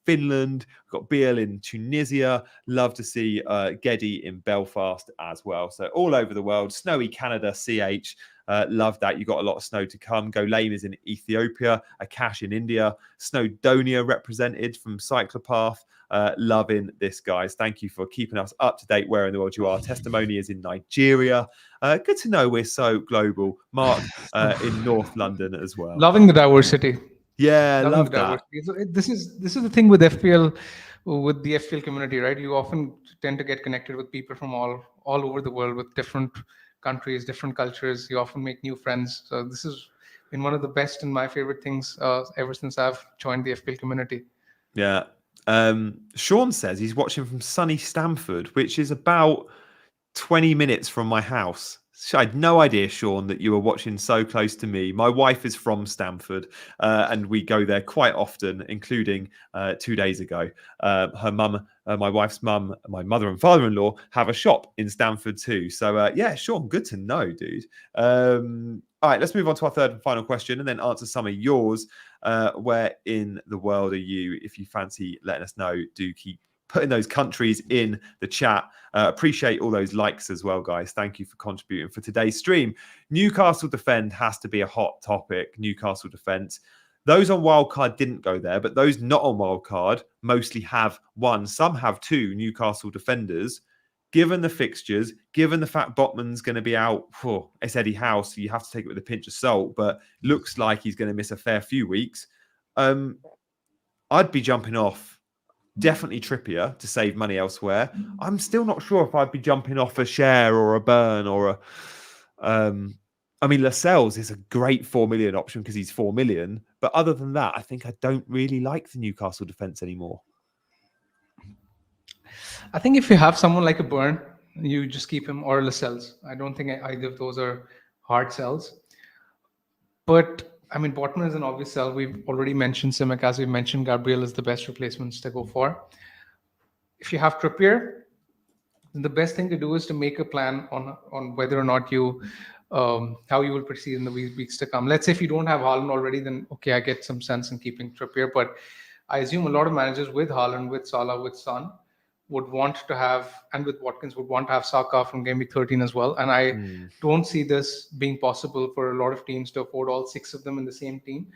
Finland, we've got Biel in Tunisia. Love to see Geddy in Belfast as well. So all over the world. Snowy Canada, CH. Love that. You got a lot of snow to come. Go Lame is in Ethiopia. Akash in India. Snowdonia represented from Cyclopath. Loving this, guys. Thank you for keeping us up to date where in the world you are. Testimony is in Nigeria. Good to know we're so global. Mark in North London as well. Loving the diversity. Yeah, love that. This is the thing with FPL, with the FPL community, right? You often tend to get connected with people from all over the world with different countries, different cultures. You often make new friends. So this has been one of the best and my favorite things ever since I've joined the FPL community. Yeah. Sean says he's watching from sunny Stamford, which is about 20 minutes from my house. I had no idea, Sean, that you were watching so close to me. My wife is from Stamford, and we go there quite often, including 2 days ago. Her mum, my wife's mum, my mother and father-in-law have a shop in Stamford too. So, yeah, Sean, good to know, dude. All right, let's move on to our third and final question and then answer some of yours. Where in the world are you? If you fancy letting us know, do keep putting those countries in the chat. Appreciate all those likes as well, guys. Thank you for contributing for today's stream. Newcastle defend has to be a hot topic. Newcastle defense. Those on wildcard didn't go there, but those not on wildcard mostly have one. Some have two Newcastle defenders. Given the fixtures, given the fact Botman's going to be out, it's Eddie Howe, so you have to take it with a pinch of salt, but looks like he's going to miss a fair few weeks. I'd be jumping off definitely Trippier to save money elsewhere. I'm still not sure if I'd be jumping off a Share or a Burn or a... I mean, Lascelles is a great 4 million option because he's 4 million. But other than that, I think I don't really like the Newcastle defence anymore. I think if you have someone like a Burn, you just keep him, or Lascelles. I don't think either of those are hard sells. But I mean, Botman is an obvious sell. We've already mentioned Tsimikas. We've mentioned Gabriel is the best replacements to go for. If you have Trippier, then the best thing to do is to make a plan on whether or not you, how you will proceed in the weeks to come. Let's say if you don't have Haaland already, then okay, I get some sense in keeping Trippier. But I assume a lot of managers with Haaland, with Salah, with Son would want to have, and with Watkins would want to have Saka from game week 13 as well. And I don't see this being possible for a lot of teams to afford all 6 of them in the same team.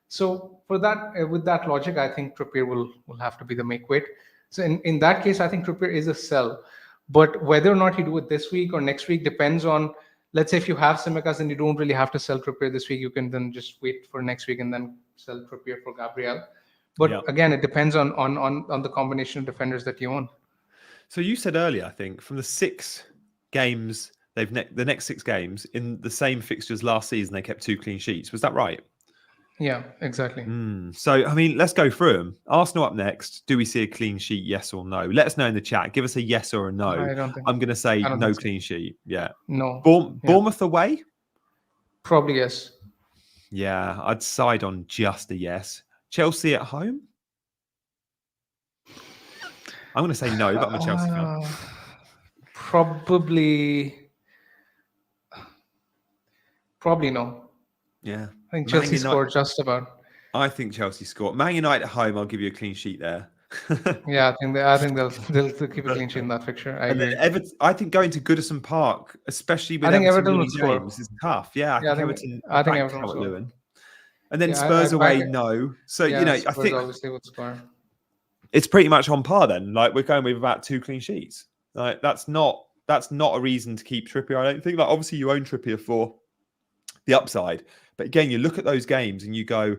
So for that, with that logic, I think Trippier will have to be the make weight. So in that case, I think Trippier is a sell. But whether or not you do it this week or next week depends on, let's say if you have Tsimikas and you don't really have to sell Trippier this week, you can then just wait for next week and then sell Trippier for Gabriel. But again, it depends on the combination of defenders that you own. So you said earlier, I think, from the 6 games, the next 6 games, in the same fixtures last season, they kept 2 clean sheets. Was that right? Yeah, exactly. So, I mean, let's go through them. Arsenal up next. Do we see a clean sheet, yes or no? Let us know in the chat. Give us a yes or a no. I'm going to say no clean sheet. Yeah. No. Bournemouth away? Probably yes. Yeah, I'd side on just a yes. Chelsea at home? I'm going to say no, but I'm a Chelsea fan. Probably Probably no. Yeah. I think Man Chelsea United, scored just about. I think Chelsea scored. Man United at home, I'll give you a clean sheet there. Yeah, I think they'll keep a clean sheet in that fixture. I And then agree. Everton, I think going to Goodison Park, especially I with think Everton Everton would winning score. games, is tough. Yeah, I Yeah, think Everton, I I think back Everton would Calvert score. Lewin. And then Yeah, Spurs I'd back away, it. no. So, Yeah, I Spurs think obviously would score. it's pretty much on par then. Like we're going with about 2 clean sheets. Like that's not a reason to keep Trippier, I don't think. Like obviously you own Trippier for the upside. But again, you look at those games and you go,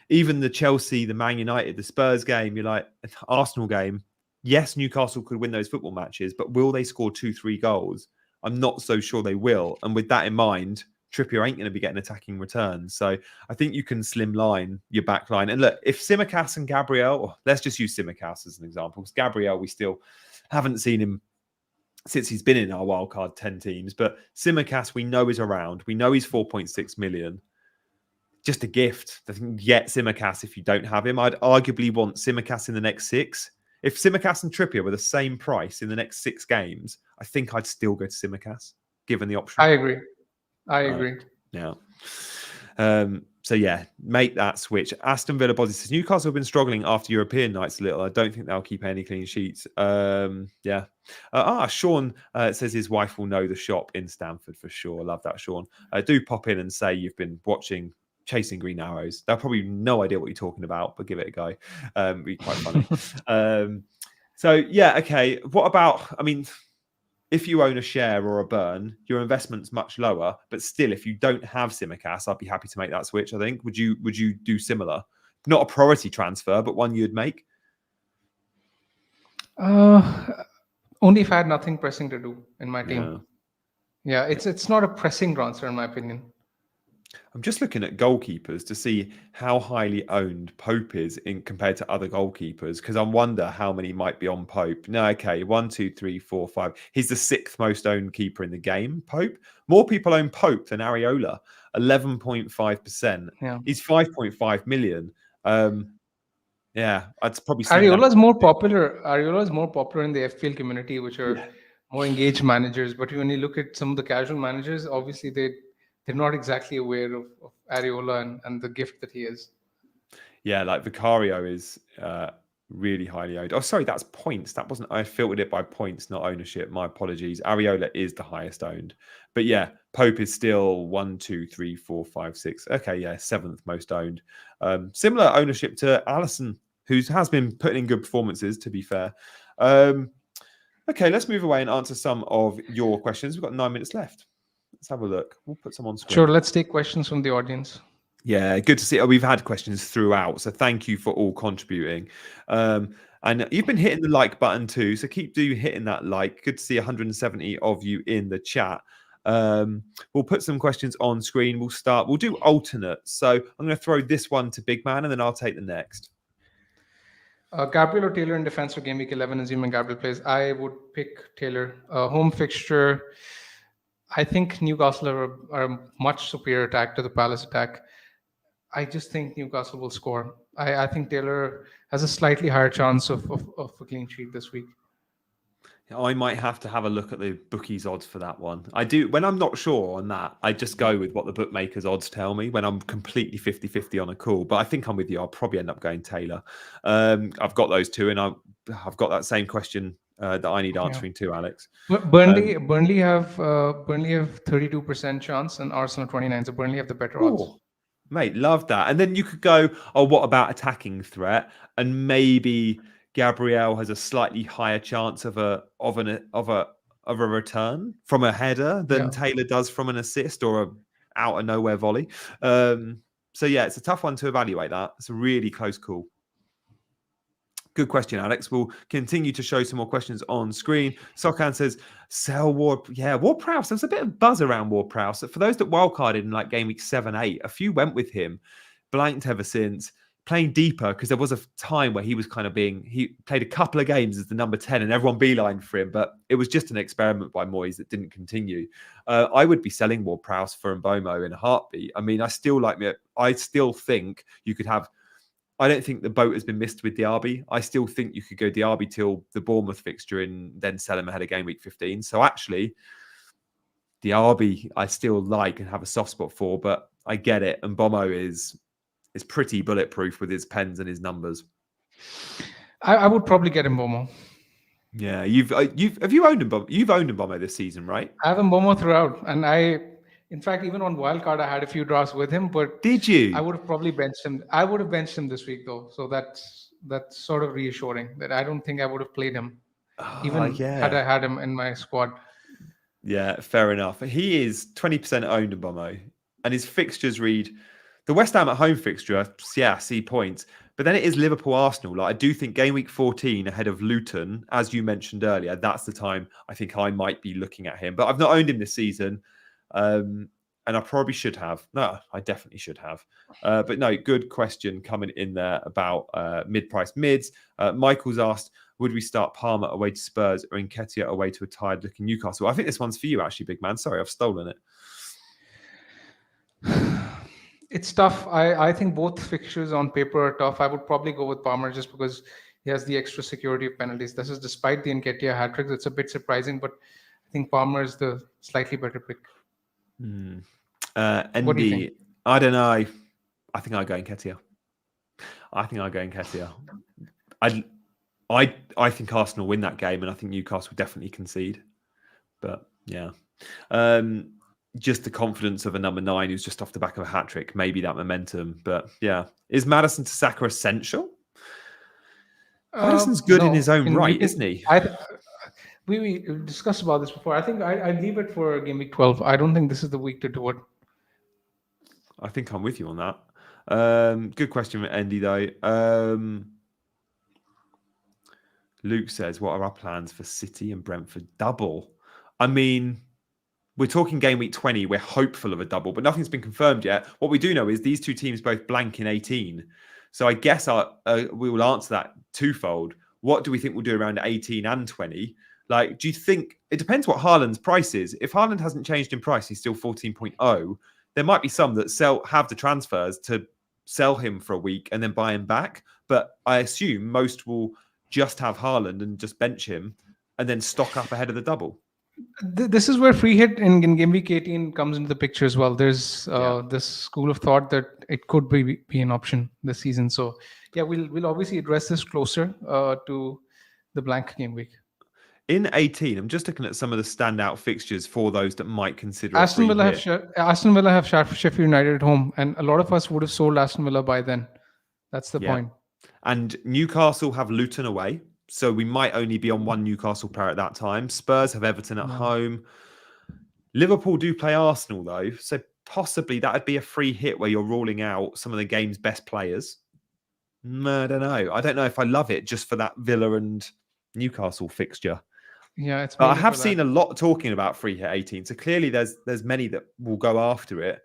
even the Chelsea, the Man United, the Spurs game, you're like, Arsenal game, yes, Newcastle could win those football matches, but will they score 2-3 goals? I'm not so sure they will. And with that in mind, Trippier ain't going to be getting attacking returns. So I think you can slimline your back line. And look, if Tsimikas and Gabriel, let's just use Tsimikas as an example, because Gabriel, we still haven't seen him since he's been in our wildcard 10 teams. But Tsimikas, we know is around. We know he's 4.6 million. Just a gift. I think get Tsimikas if you don't have him. I'd arguably want Tsimikas in the next 6. If Tsimikas and Trippier were the same price in the next 6 games, I think I'd still go to Tsimikas, given the option. I agree. I agree. Yeah. So yeah, make that switch. Aston Villa Bozzy says Newcastle have been struggling after European nights a little. I don't think they'll keep any clean sheets. Yeah. Sean says his wife will know the shop in Stamford for sure. Love that, Sean. Do pop in and say you've been watching Chasing Green Arrows. They'll probably no idea what you're talking about, but give it a go. Be quite funny. So yeah, okay. What about? I mean, if you own a share or a burn, your investment's much lower. But still, if you don't have Tsimikas, I'd be happy to make that switch. I think. Would you do similar? Not a priority transfer, but one you'd make. Only if I had nothing pressing to do in my team. Yeah, it's not a pressing transfer in my opinion. I'm just looking at goalkeepers to see how highly owned Pope is in compared to other goalkeepers, because I wonder how many might be on Pope. No, okay, 1, 2, 3, 4, 5. He's the 6th most owned keeper in the game. Pope. More people own Pope than Areola. 11.5%. Yeah. He's 5.5 million. Yeah, I'd probably see Areola is more popular. Areola is more popular in the FPL community, which are more engaged managers. But when you look at some of the casual managers, obviously they're not exactly aware of Areola and the gift that he is. Yeah, like Vicario is really highly owned. Oh, sorry, that's points. That wasn't. I filtered it by points, not ownership. My apologies. Areola is the highest owned, but yeah, Pope is still 1, 2, 3, 4, 5, 6. Okay, yeah, 7th most owned. Similar ownership to Alisson, who has been putting in good performances. To be fair. Okay, let's move away and answer some of your questions. We've got 9 minutes left. Let's have a look. We'll put some on screen. Sure, let's take questions from the audience. Yeah, good to see. We've had questions throughout, so thank you for all contributing. And you've been hitting the like button too, so keep hitting that like. Good to see 170 of you in the chat. We'll put some questions on screen. We'll do alternates. So I'm going to throw this one to Big Man, and then I'll take the next. Gabriel or Taylor in defense for game week 11, assuming Gabriel plays. I would pick Taylor. Home fixture. I think Newcastle are a much superior attack to the Palace attack. I just think Newcastle will score. I think Taylor has a slightly higher chance of a clean sheet this week. I might have to have a look at the bookies odds for that one. I do. When I'm not sure on that, I just go with what the bookmakers odds tell me when I'm completely 50-50 on a call. But I think I'm with you. I'll probably end up going Taylor. I've got those two, and I've got that same question that I need answering too, Alex. Burnley have 32% chance and Arsenal 29%. So Burnley have the better odds. Mate, love that. And then you could go, oh, what about attacking threat? And maybe Gabriel has a slightly higher chance of a return from a header than Taylor does from an assist or a out of nowhere volley. So yeah, it's a tough one to evaluate. That it's a really close call. Good question, Alex. We'll continue to show some more questions on screen. Sokan says, sell Ward. Yeah, Ward-Prowse. There's a bit of buzz around Ward-Prowse. For those that wildcarded in like game week 7, 8, a few went with him, blanked ever since, playing deeper because there was a time where he was kind of he played a couple of games as the number 10 and everyone beelined for him, but it was just an experiment by Moyes that didn't continue. I would be selling Ward-Prowse for Mbomo in a heartbeat. I mean, I still think you could have. I don't think the boat has been missed with Diaby. I still think you could go Diaby till the Bournemouth fixture and then sell him ahead of game week 15. So actually, Diaby I still like and have a soft spot for, but I get it. And Bomo is pretty bulletproof with his pens and his numbers. I would probably get Mbomo. Yeah, have you owned Mbomo? You've owned Mbomo this season, right? I have Mbomo throughout, and in fact, even on wildcard, I had a few drafts with him. But did you? I would have probably benched him. I would have benched him this week though, so that's sort of reassuring that I don't think I would have played him, even had I had him in my squad. Yeah, fair enough. He is 20% owned in Bomo, and his fixtures read the West Ham at home fixture. Yeah, see points, but then it is Liverpool Arsenal. Like I do think game week 14 ahead of Luton, as you mentioned earlier, that's the time I think I might be looking at him. But I've not owned him this season, and I probably should have. No, I definitely should have. But no, good question coming in there about mid-price mids. Michael's asked, would we start Palmer away to Spurs or Nketiah away to a tired-looking Newcastle? I think this one's for you, actually, big man. Sorry, I've stolen it. It's tough. I think both fixtures on paper are tough. I would probably go with Palmer just because he has the extra security of penalties. This is despite the Nketiah hat-trick. It's a bit surprising, but I think Palmer is the slightly better pick. What do you think? I don't know. I think I'll go Nketiah. I think Arsenal win that game, and I think Newcastle definitely concede. But yeah, just the confidence of a number 9 who's just off the back of a hat trick, maybe that momentum. But yeah, is Maddison to Saka essential? Maddison's good in his own right, isn't he? We discussed about this before. I think I leave it for game week 12. I don't think this is the week to do it. I think I'm with you on that. Good question, Andy, though. Luke says, what are our plans for City and Brentford double? I mean, we're talking game week 20. We're hopeful of a double, but nothing's been confirmed yet. What we do know is these two teams both blank in 18. So I guess we will answer that twofold. What do we think we'll do around 18 and 20? Like, do you think it depends what Haaland's price is? If Haaland hasn't changed in price, he's still 14.0. There might be some that have the transfers to sell him for a week and then buy him back. But I assume most will just have Haaland and just bench him and then stock up ahead of the double. This is where free hit in game week 18 comes into the picture as well. There's this school of thought that it could be an option this season. So yeah, we'll obviously address this closer to the blank game week. In 18, I'm just looking at some of the standout fixtures for those that might consider Aston Villa have Sheffield United at home, and a lot of us would have sold Aston Villa by then. That's the point. And Newcastle have Luton away, so we might only be on one Newcastle player at that time. Spurs have Everton at home. Liverpool do play Arsenal, though, so possibly that would be a free hit where you're ruling out some of the game's best players. I don't know. I don't know if I love it just for that Villa and Newcastle fixture. Yeah, it's. But I have seen a lot talking about free hit 18, so clearly there's many that will go after it.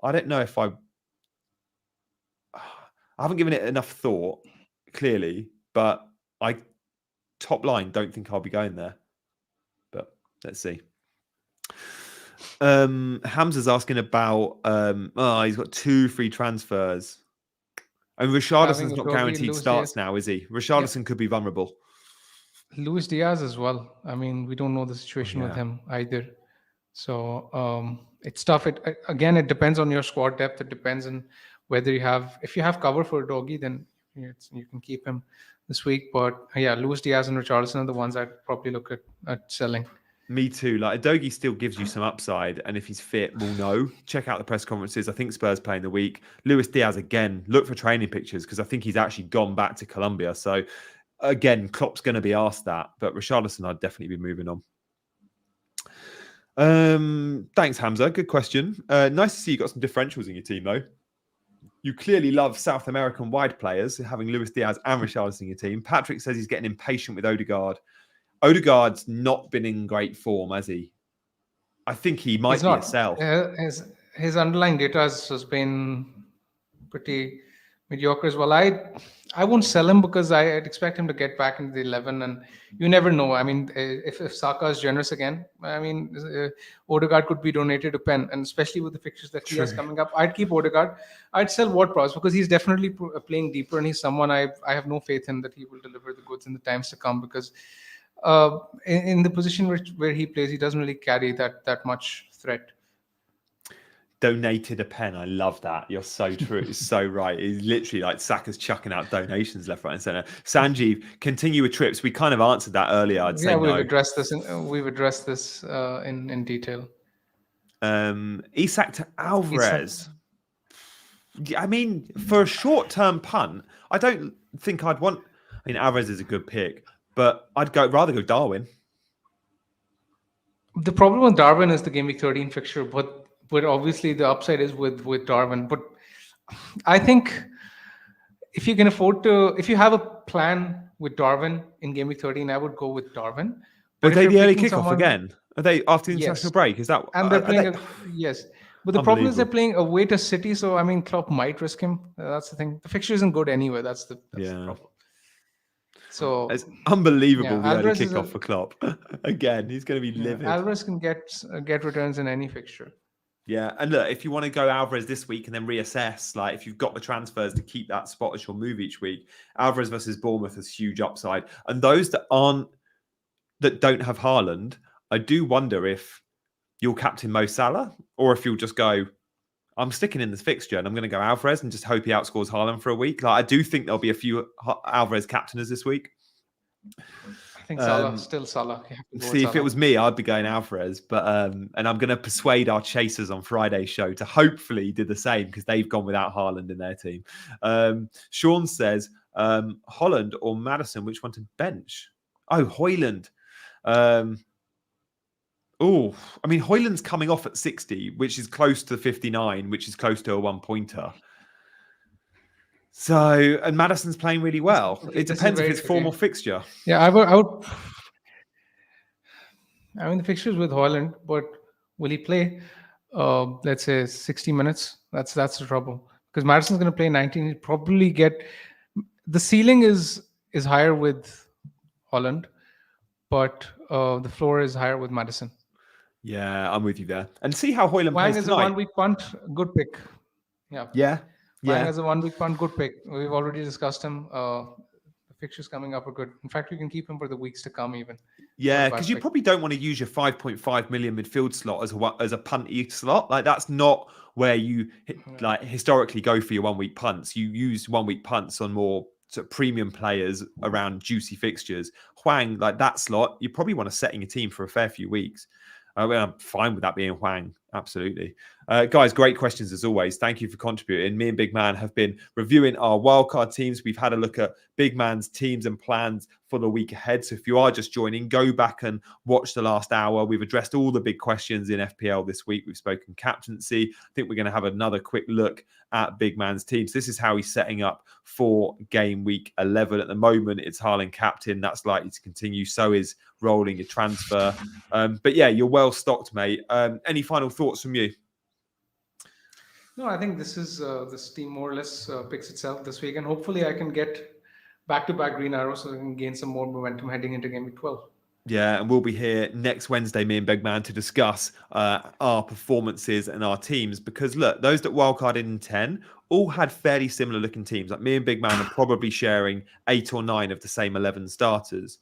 I don't know if I haven't given it enough thought, clearly, but I top line don't think I'll be going there. But let's see. Hamza's asking about he's got 2 free transfers. And Richarlison's not guaranteed starts now, is he? Richarlison could be vulnerable. Luis Diaz as well. I mean, we don't know the situation with him either. So it's tough. It depends on your squad depth. It depends on whether if you have cover for a doggy, then you can keep him this week. But yeah, Luis Diaz and Richarlison are the ones I'd probably look at selling. Me too. Like Adogi still gives you some upside, and if he's fit, we'll know. Check out the press conferences. I think Spurs playing the week. Luis Diaz again. Look for training pictures because I think he's actually gone back to Colombia. So again, Klopp's going to be asked that, but Richarlison, I'd definitely be moving on. Thanks, Hamza. Good question. Nice to see you got some differentials in your team, though. You clearly love South American wide players, having Luis Diaz and Richarlison in your team. Patrick says he's getting impatient with Odegaard. Odegaard's not been in great form, has he? I think he might be a sell. His underlying data has been pretty mediocre as well. I won't sell him because I'd expect him to get back into the 11, and you never know. I mean, if Saka is generous again, I mean, Odegaard could be donated to Pen, and especially with the fixtures that he has coming up, I'd keep Odegaard. I'd sell Ward-Prowse because he's definitely playing deeper, and he's someone I have no faith in that he will deliver the goods in the times to come because in the position where he plays, he doesn't really carry that much threat. Donated a pen. I love that. You're so true. It's so right. It's literally like Saka's chucking out donations left, right, and centre. Sanjeev, continue with trips. We kind of answered that earlier. I'd say we've no. addressed this. We've addressed this in detail. Isak to Alvarez. I mean, for a short-term punt, I don't think I'd want. I mean, Alvarez is a good pick, but I'd rather go Darwin. The problem with Darwin is the game week 13 fixture, but obviously the upside is with Darwin. But I think if you can afford to, if you have a plan with Darwin in game week 13, I would go with Darwin. But are they the early kickoff again? Are they after the international break? Is that? And they're playing. Yes. But the problem is they're playing away to City, so I mean, Klopp might risk him. That's the thing. The fixture isn't good anyway. That's the problem. So it's unbelievable the early kickoff for Klopp. Again, he's going to be livid. Alvarez can get returns in any fixture. Yeah, and look, if you want to go Alvarez this week and then reassess, like if you've got the transfers to keep that spot as your move each week, Alvarez versus Bournemouth has huge upside. And those that don't have Haaland, I do wonder if you'll captain Mo Salah or if you'll just go, I'm sticking in this fixture and I'm going to go Alvarez and just hope he outscores Haaland for a week. Like I do think there'll be a few Alvarez captainers this week. I think Salah, still Salah. See, if it was me, I'd be going Alvarez. But and I'm going to persuade our chasers on Friday's show to hopefully do the same because they've gone without Haaland in their team. Sean says, Haaland or Maddison, which one to bench? Oh, Højlund. I mean, Højlund's coming off at 60, which is close to 59, which is close to a one-pointer. So, and Maddison's playing really well. It depends if it's form or fixture. Yeah, I would. I mean, the fixture is with Højlund, but will he play, let's say, 60 minutes? That's the trouble. Because Maddison's going to play 19. He'll probably get... The ceiling is higher with Haaland, but the floor is higher with Maddison. Yeah, I'm with you there. And see how Højlund plays tonight. Is a 1 week punt, good pick. Yeah. Wang as a 1 week punt, good pick. We've already discussed him. The fixtures coming up are good. In fact, we can keep him for the weeks to come even. Yeah, because you probably don't want to use your 5.5 million midfield slot as a punty slot. Like that's not where you like historically go for your 1 week punts. You use 1 week punts on more sort of premium players around juicy fixtures. Hwang, like that slot, you probably want to set in your team for a fair few weeks. I'm fine with that being Hwang. Absolutely. Guys, great questions as always. Thank you for contributing. Me and Big Man have been reviewing our wildcard teams. We've had a look at Big Man's teams and plans for the week ahead. So if you are just joining, go back and watch the last hour. We've addressed all the big questions in FPL this week. We've spoken captaincy. I think we're going to have another quick look at Big Man's teams. This is how he's setting up for game week 11. At the moment, it's Haaland captain. That's likely to continue. So is rolling a transfer. But yeah, you're well stocked, mate. Any final thoughts from you? No, I think this team more or less picks itself this week, and hopefully I can get back-to-back green arrows so I can gain some more momentum heading into game week 12. Yeah, and we'll be here next Wednesday, me and Big Man, to discuss our performances and our teams. Because look, those that wildcarded in 10 all had fairly similar looking teams. Like me and Big Man are probably sharing 8 or 9 of the same 11 starters.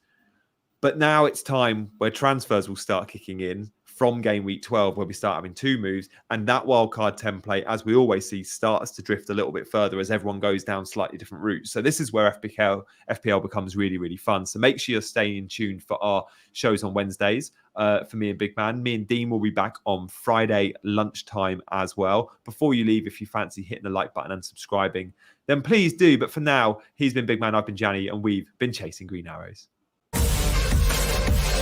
But now it's time where transfers will start kicking in from game week 12, where we start having 2 moves. And that wildcard template, as we always see, starts to drift a little bit further as everyone goes down slightly different routes. So this is where FPL becomes really, really fun. So make sure you're staying in tune for our shows on Wednesdays for me and Big Man. Me and Dean will be back on Friday lunchtime as well. Before you leave, if you fancy hitting the like button and subscribing, then please do. But for now, he's been Big Man, I've been Janny, and we've been chasing green arrows.